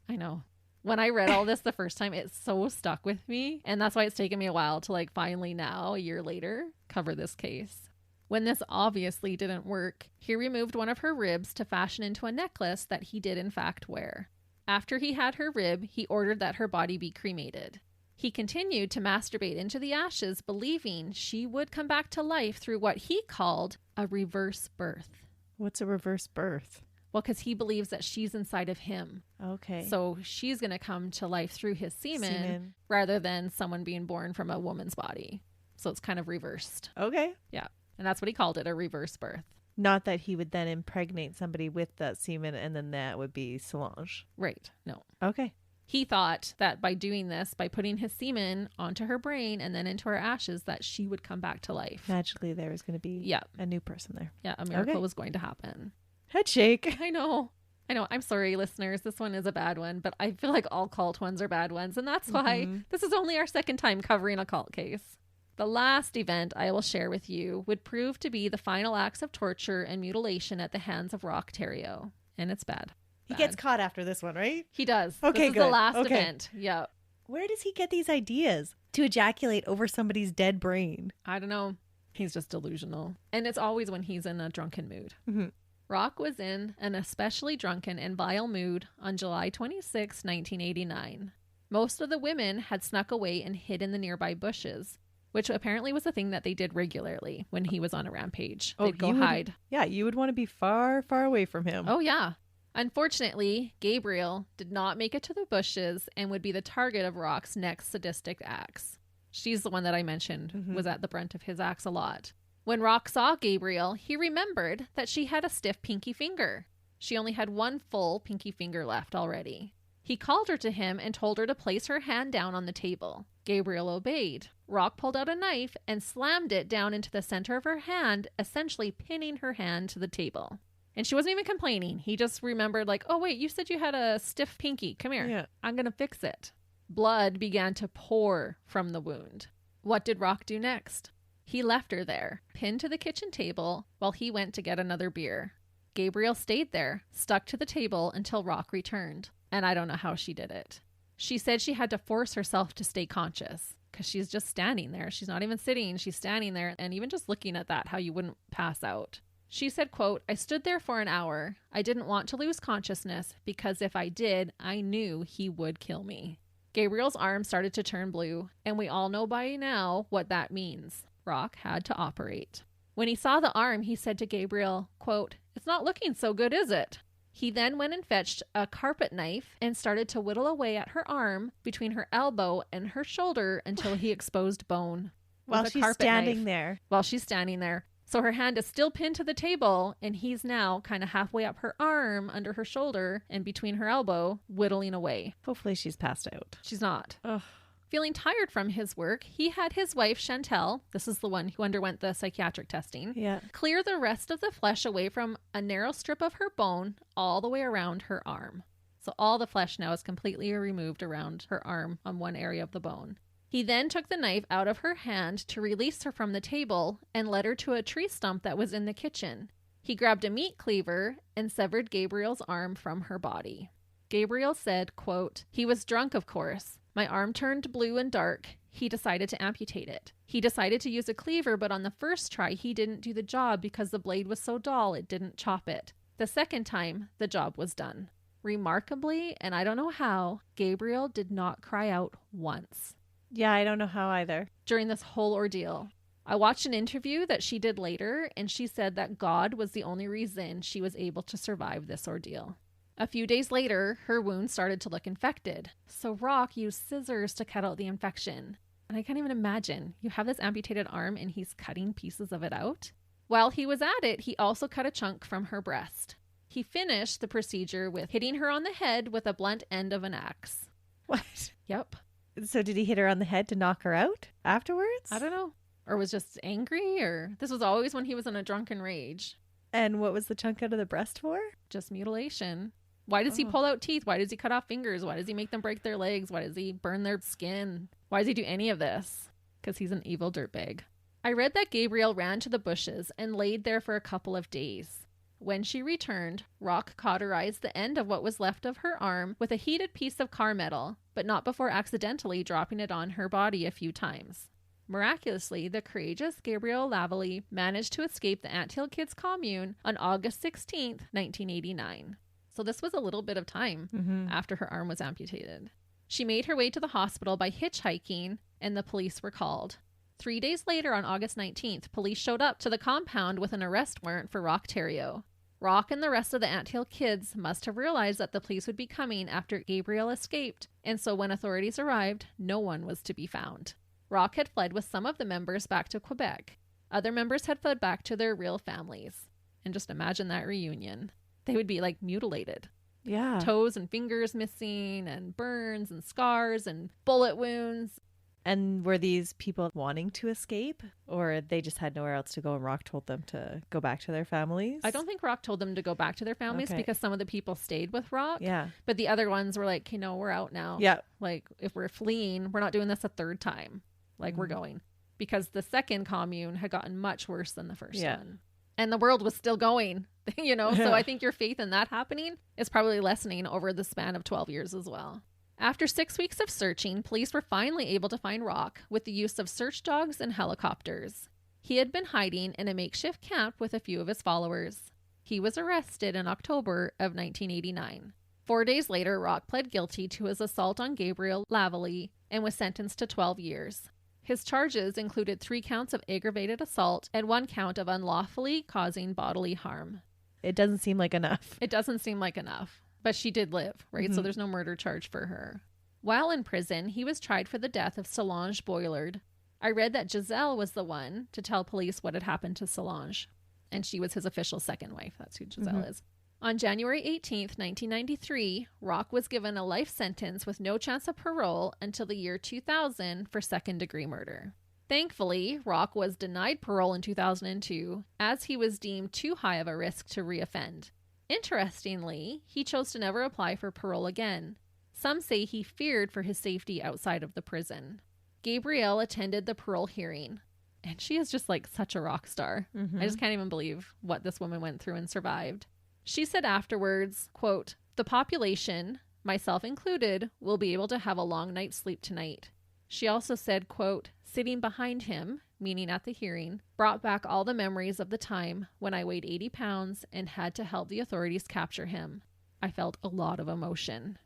I know. When I read all this the first time, it so stuck with me. And that's why it's taken me a while to finally now, a year later, cover this case. When this obviously didn't work, he removed one of her ribs to fashion into a necklace that he did in fact wear. After he had her rib, he ordered that her body be cremated. He continued to masturbate into the ashes, believing she would come back to life through what he called a reverse birth.
What's a reverse birth?
Well, because he believes that she's inside of him.
Okay.
So she's going to come to life through his semen rather than someone being born from a woman's body. So it's kind of reversed.
Okay.
Yeah. And that's what he called it, a reverse birth.
Not that he would then impregnate somebody with that semen and then that would be Solange.
Right. No.
Okay.
He thought that by doing this, by putting his semen onto her brain and then into her ashes, that she would come back to life.
Magically, there was going to be a new person there.
Yeah, a miracle was going to happen.
Head shake.
I know. I'm sorry, listeners. This one is a bad one, but I feel like all cult ones are bad ones. And that's why this is only our second time covering a cult case. The last event I will share with you would prove to be the final acts of torture and mutilation at the hands of Roch Theriault. And it's bad.
He gets caught after this one, right?
He does.
Okay,
this is
good.
the last event. Yeah.
Where does he get these ideas to ejaculate over somebody's dead brain?
I don't know. He's just delusional. And it's always when he's in a drunken mood.
Mm-hmm.
Roch was in an especially drunken and vile mood on July 26, 1989. Most of the women had snuck away and hid in the nearby bushes, which apparently was a thing that they did regularly when he was on a rampage. They'd go hide.
Yeah, you would want to be far, far away from him.
Oh, yeah. Unfortunately, Gabriel did not make it to the bushes and would be the target of Roch's next sadistic acts. She's the one that I mentioned was at the brunt of his acts a lot. When Roch saw Gabriel, he remembered that she had a stiff pinky finger. She only had one full pinky finger left already. He called her to him and told her to place her hand down on the table. Gabriel obeyed. Roch pulled out a knife and slammed it down into the center of her hand, essentially pinning her hand to the table. And she wasn't even complaining. He just remembered oh, wait, you said you had a stiff pinky. Come here.
Yeah.
I'm going to fix it. Blood began to pour from the wound. What did Roch do next? He left her there, pinned to the kitchen table, while he went to get another beer. Gabriel stayed there, stuck to the table until Roch returned. And I don't know how she did it. She said she had to force herself to stay conscious because she's just standing there. She's not even sitting. She's standing there. And even just looking at that, how you wouldn't pass out. She said, quote, "I stood there for an hour. I didn't want to lose consciousness because if I did, I knew he would kill me." Gabriel's arm started to turn blue, and we all know by now what that means. Roch had to operate. When he saw the arm, he said to Gabriel, quote, "It's not looking so good, is it?" He then went and fetched a carpet knife and started to whittle away at her arm between her elbow and her shoulder until he exposed bone.
While she's standing there.
While she's standing there. So her hand is still pinned to the table, and he's now kind of halfway up her arm under her shoulder and between her elbow, whittling away.
Hopefully she's passed out.
She's not.
Ugh.
Feeling tired from his work, he had his wife, Chantal, this is the one who underwent the psychiatric testing, clear the rest of the flesh away from a narrow strip of her bone all the way around her arm. So all the flesh now is completely removed around her arm on one area of the bone. He then took the knife out of her hand to release her from the table and led her to a tree stump that was in the kitchen. He grabbed a meat cleaver and severed Gabriel's arm from her body. Gabriel said, quote, "He was drunk, of course. My arm turned blue and dark. He decided to amputate it. He decided to use a cleaver, but on the first try, he didn't do the job because the blade was so dull it didn't chop it. The second time, the job was done." Remarkably, and I don't know how, Gabriel did not cry out once.
Yeah, I don't know how either.
During this whole ordeal. I watched an interview that she did later, and she said that God was the only reason she was able to survive this ordeal. A few days later, her wound started to look infected. So Roch used scissors to cut out the infection. And I can't even imagine. You have this amputated arm and he's cutting pieces of it out. While he was at it, he also cut a chunk from her breast. He finished the procedure with hitting her on the head with a blunt end of an axe.
What?
Yep.
So did he hit her on the head to knock her out afterwards?
I don't know. Or was just angry, or this was always when he was in a drunken rage.
And what was the chunk out of the breast for?
Just mutilation. Why does he pull out teeth? Why does he cut off fingers? Why does he make them break their legs? Why does he burn their skin? Why does he do any of this? Because he's an evil dirtbag. I read that Gabrielle ran to the bushes and laid there for a couple of days. When she returned, Roch cauterized the end of what was left of her arm with a heated piece of car metal, but not before accidentally dropping it on her body a few times. Miraculously, the courageous Gabrielle Lavallee managed to escape the Anthill Kids commune on August 16th, 1989. So this was a little bit of time after her arm was amputated. She made her way to the hospital by hitchhiking, and the police were called. 3 days later, on August 19th, police showed up to the compound with an arrest warrant for Roch Theriault. Roch and the rest of the Anthill kids must have realized that the police would be coming after Gabrielle escaped, and so when authorities arrived, no one was to be found. Roch had fled with some of the members back to Quebec. Other members had fled back to their real families. And just imagine that reunion. They would be like mutilated.
Yeah.
Toes and fingers missing, and burns and scars and bullet wounds.
And were these people wanting to escape, or they just had nowhere else to go and Roch told them to go back to their families?
I don't think Roch told them to go back to their families because some of the people stayed with Roch.
Yeah.
But the other ones were like, you know, we're out now.
Yeah.
Like, if we're fleeing, we're not doing this a third time. Like, we're going. Because the second commune had gotten much worse than the first one. And the world was still going, you know? So I think your faith in that happening is probably lessening over the span of 12 years as well. After 6 weeks of searching, police were finally able to find Roch with the use of search dogs and helicopters. He had been hiding in a makeshift camp with a few of his followers. He was arrested in October of 1989. 4 days later, Roch pled guilty to his assault on Gabrielle Lavallee and was sentenced to 12 years. His charges included 3 counts of aggravated assault and 1 count of unlawfully causing bodily harm.
It doesn't seem like enough.
It doesn't seem like enough. But she did live, right? So there's no murder charge for her. While in prison, he was tried for the death of Solange Boillard. I read that Giselle was the one to tell police what had happened to Solange. And she was his official second wife. That's who Giselle is. On January 18th, 1993, Roch was given a life sentence with no chance of parole until the year 2000 for second-degree murder. Thankfully, Roch was denied parole in 2002 as he was deemed too high of a risk to reoffend. Interestingly, he chose to never apply for parole again. Some say he feared for his safety outside of the prison. Gabrielle attended the parole hearing, and she is just like such a rock star. I just can't even believe what this woman went through and survived. She said afterwards, quote, "The population, myself included, will be able to have a long night's sleep tonight." She also said, quote, "Sitting behind him," meaning at the hearing, "brought back all the memories of the time when I weighed 80 pounds and had to help the authorities capture him. I felt a lot of emotion."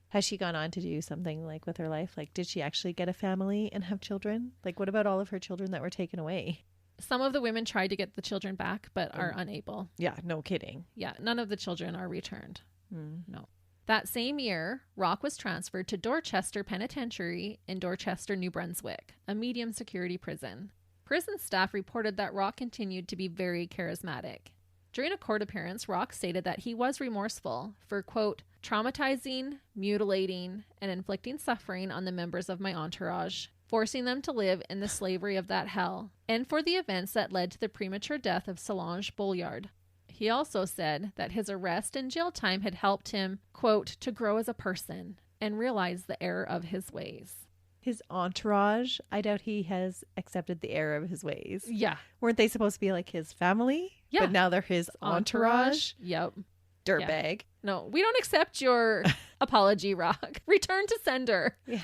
Has she gone on to do something like with her life? Like, did she actually get a family and have children? Like, what about all of her children that were taken away?
Some of the women tried to get the children back, but are unable.
Yeah, no kidding.
Yeah, none of the children are returned. No. That same year, Roch was transferred to Dorchester Penitentiary in Dorchester, New Brunswick, a medium security prison. Prison staff reported that Roch continued to be very charismatic. During a court appearance, Roch stated that he was remorseful for, quote, "traumatizing, mutilating, and inflicting suffering on the members of my entourage, forcing them to live in the slavery of that hell, and for the events that led to the premature death of Solange Boillard." He also said that his arrest and jail time had helped him, quote, "to grow as a person and realize the error of his ways."
His entourage, I doubt he has accepted the error of his ways.
Yeah.
Weren't they supposed to be like his family?
Yeah.
But now they're his entourage?
Yep.
Dirtbag.
Yeah. No, we don't accept your apology, Roch. Return to sender.
Yeah.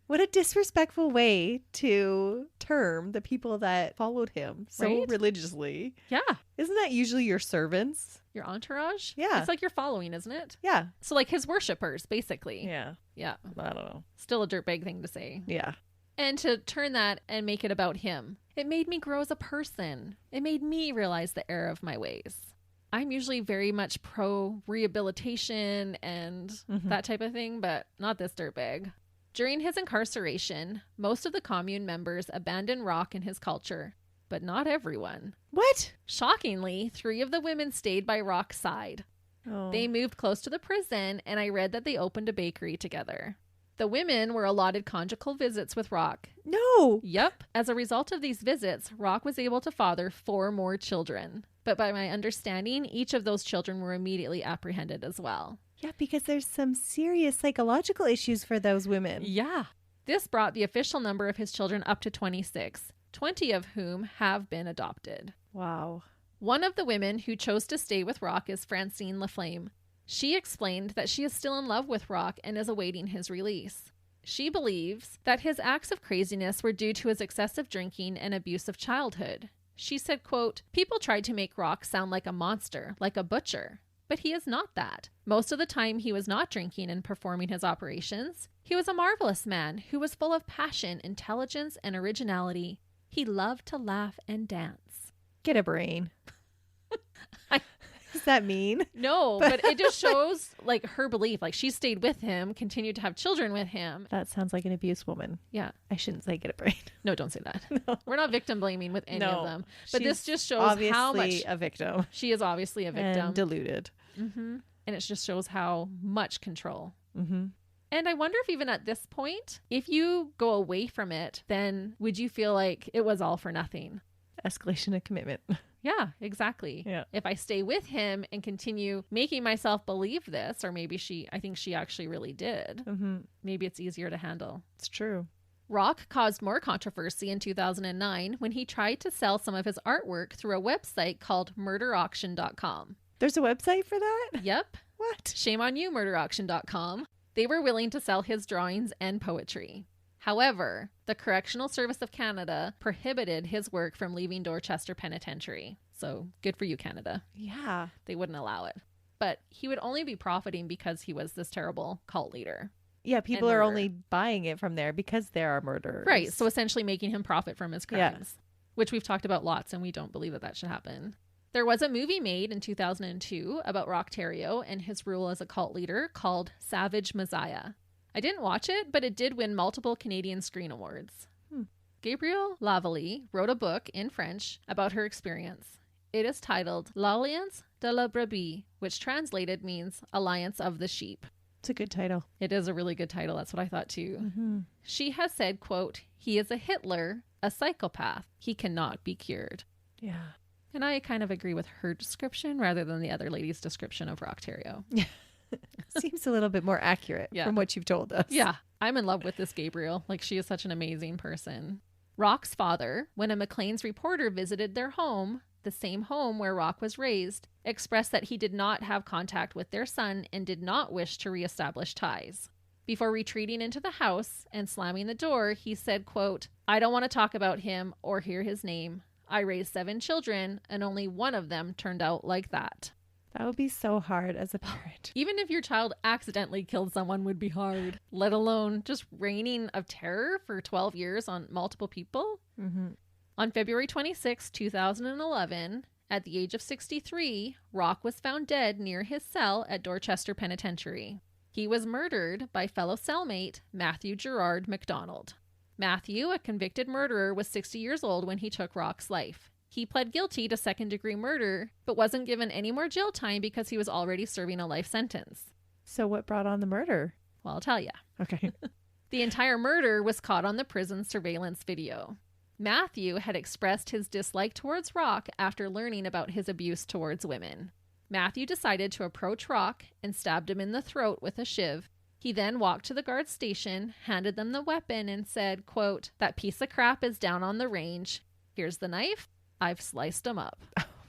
What a disrespectful way to term the people that followed him so religiously.
Yeah.
Isn't that usually your servants?
Your entourage?
Yeah.
It's like you're following, isn't it?
Yeah.
So like his worshippers, basically.
Yeah.
Yeah.
I don't know.
Still a dirtbag thing to say.
Yeah.
And to turn that and make it about him, it made me grow as a person. It made me realize the error of my ways. I'm usually very much pro rehabilitation and that type of thing, but not this dirtbag. During his incarceration, most of the commune members abandoned Roch and his culture, but not everyone.
What?
Shockingly, 3 of the women stayed by Roch's side.
Oh.
They moved close to the prison, and I read that they opened a bakery together. The women were allotted conjugal visits with Roch.
No.
Yep. As a result of these visits, Roch was able to father 4 more children. But by my understanding, each of those children were immediately apprehended as well.
Yeah, because there's some serious psychological issues for those women.
Yeah. This brought the official number of his children up to 26, 20 of whom have been adopted.
Wow.
One of the women who chose to stay with Roch is Francine Laflamme. She explained that she is still in love with Roch and is awaiting his release. She believes that his acts of craziness were due to his excessive drinking and abusive childhood. She said, quote, "People tried to make Roch sound like a monster, like a butcher. But he is not that. Most of the time he was not drinking and performing his operations. He was a marvelous man who was full of passion, intelligence, and originality. He loved to laugh and dance."
Get a brain. Does that mean?
No, but it just shows like her belief. Like she stayed with him, continued to have children with him.
That sounds like an abuse woman.
Yeah.
I shouldn't say get a brain.
No, don't say that.
No.
We're not victim blaming with any of them. But this just shows
obviously
how much
a victim.
she is obviously a victim.
And deluded.
Mm-hmm. And it just shows how much control.
Mm-hmm.
And I wonder if even at this point, if you go away from it, then would you feel like it was all for nothing?
Escalation of commitment.
Yeah, exactly.
Yeah.
If I stay with him and continue making myself believe this, or maybe I think she actually really did,
Mm-hmm.
maybe it's easier to handle.
It's true.
Roch caused more controversy in 2009 when he tried to sell some of his artwork through a website called murderauction.com.
There's a website for that?
Yep.
What?
Shame on you, murderauction.com. They were willing to sell his drawings and poetry. However, the Correctional Service of Canada prohibited his work from leaving Dorchester Penitentiary. So good for you, Canada.
Yeah.
They wouldn't allow it. But he would only be profiting because he was this terrible cult leader.
Yeah, people
And
are
murder.
only buying it from there because there are murderers.
Right. So essentially making him profit from his
Yeah.
crimes, which we've talked about lots, and we don't believe that should happen. There was a movie made in 2002 about Roch Theriault and his rule as a cult leader called Savage Messiah. I didn't watch it, but it did win multiple Canadian Screen Awards. Gabrielle Lavallée wrote a book in French about her experience. It is titled L'Alliance de la Brebis, which translated means Alliance of the Sheep.
It's a good title.
It is a really good title. That's what I thought too.
Mm-hmm.
She has said, quote, "He is a Hitler, a psychopath. He cannot be cured."
Yeah.
And I kind of agree with her description rather than the other lady's description of Roch Theriault.
Seems a little bit more accurate from what you've told us.
Yeah. I'm in love with this Gabrielle. Like, she is such an amazing person. Roch's father, when a Maclean's reporter visited their home, the same home where Roch was raised, expressed that he did not have contact with their son and did not wish to reestablish ties. Before retreating into the house and slamming the door, he said, quote, "I don't want to talk about him or hear his name. I raised 7 children and only one of them turned out like that."
That would be so hard as a parent.
Even if your child accidentally killed someone would be hard, let alone just reigning of terror for 12 years on multiple people.
Mm-hmm.
On February 26, 2011, at the age of 63, Roch was found dead near his cell at Dorchester Penitentiary. He was murdered by fellow cellmate Matthew Gerard MacDonald. Matthew, a convicted murderer, was 60 years old when he took Roch's life. He pled guilty to second-degree murder, but wasn't given any more jail time because he was already serving a life sentence.
So what brought on the murder?
Well, I'll tell you.
Okay.
The entire murder was caught on the prison surveillance video. Matthew had expressed his dislike towards Roch after learning about his abuse towards women. Matthew decided to approach Roch and stabbed him in the throat with a shiv. He then walked to the guard station, handed them the weapon, and said, quote, "That piece of crap is down on the range. Here's the knife. I've sliced him up."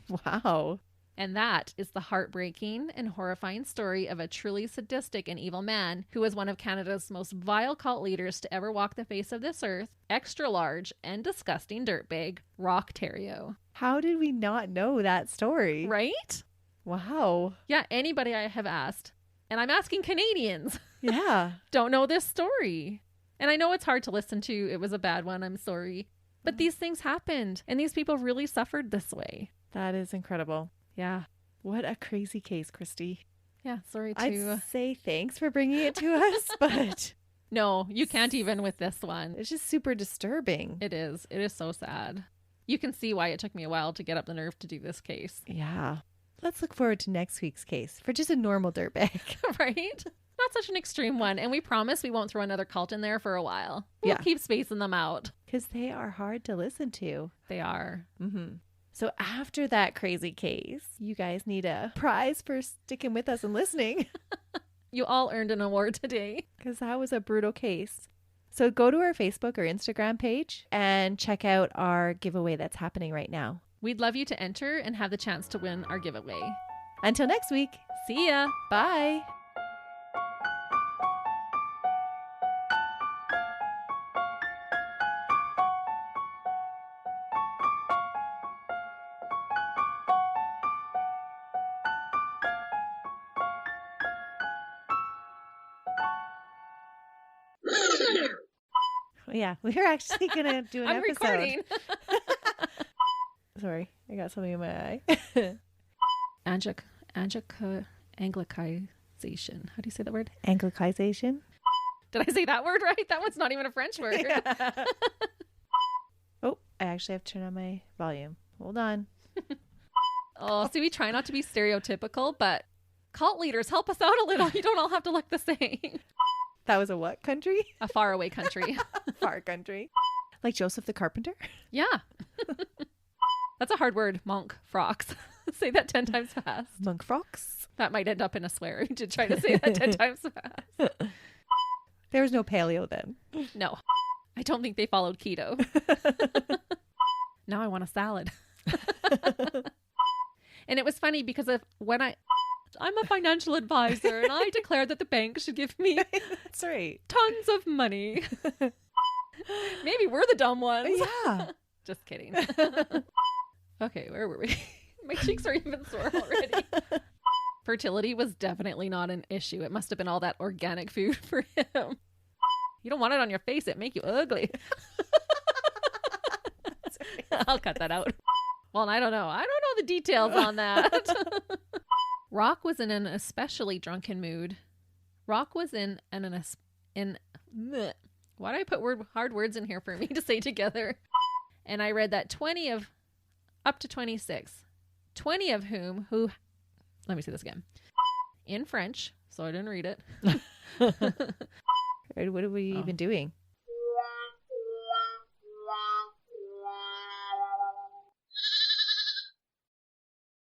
Wow.
And that is the heartbreaking and horrifying story of a truly sadistic and evil man who was one of Canada's most vile cult leaders to ever walk the face of this earth, extra large and disgusting dirtbag, Roch Theriault.
How did we not know that story?
Right?
Wow.
Yeah, anybody I have asked, and I'm asking Canadians,
Yeah.
don't know this story. And I know it's hard to listen to. It was a bad one. I'm sorry. But these things happened, and these people really suffered this way.
That is incredible.
Yeah.
What a crazy case, Christy.
Yeah, sorry to...
I'd say thanks for bringing it to us, but
No, you can't even with this one.
it's just super disturbing.
It is. It is so sad. You can see why it took me a while to get up the nerve to do this case.
Yeah. let's look forward to next week's case for just a normal dirtbag.
Right? Not such an extreme one. And we promise we won't throw another cult in there for a while. We'll keep spacing them out.
Because they are hard to listen to.
They are.
Mm-hmm. So after that crazy case, you guys need a prize for sticking with us and listening.
You all earned an award today.
Because that was a brutal case. So go to our Facebook or Instagram page and check out our giveaway that's happening right now.
We'd love you to enter and have the chance to win our giveaway.
Until next week.
See ya.
Bye. Yeah, we're actually going to do an
I'm
episode.
recording.
Sorry, I got something in my eye.
Anglicization. How do you say that word?
Anglicization.
Did I say that word right? That one's not even a French word.
Yeah. Oh, I actually have to turn on my volume. Hold on.
Oh, so we try not to be stereotypical, but cult leaders, help us out a little. You don't all have to look the same.
That was a what country?
A faraway country.
Far country. Like Joseph the Carpenter?
Yeah. That's a hard word. Monk frocks. Say that 10 times fast.
Monk frocks?
That might end up in a swear to try to say that 10 times fast.
There was no paleo then.
No. I don't think they followed keto. Now I want a salad. And it was funny because I'm a financial advisor and I declare that the bank should give me
That's right.
tons of money. Maybe we're the dumb ones.
Yeah.
Just kidding. Okay, where were we? My cheeks are even sore already. Fertility was definitely not an issue. It must have been all that organic food for him. You don't want it on your face. It make you ugly. I'll cut that out. Well, I don't know. I don't know the details on that. Roch was in an especially drunken mood. Roch was in why did I put hard words in here for me to say together? And I read that up to 26, 20 of whom let me say this again. In French, so I didn't read it.
What are we even doing?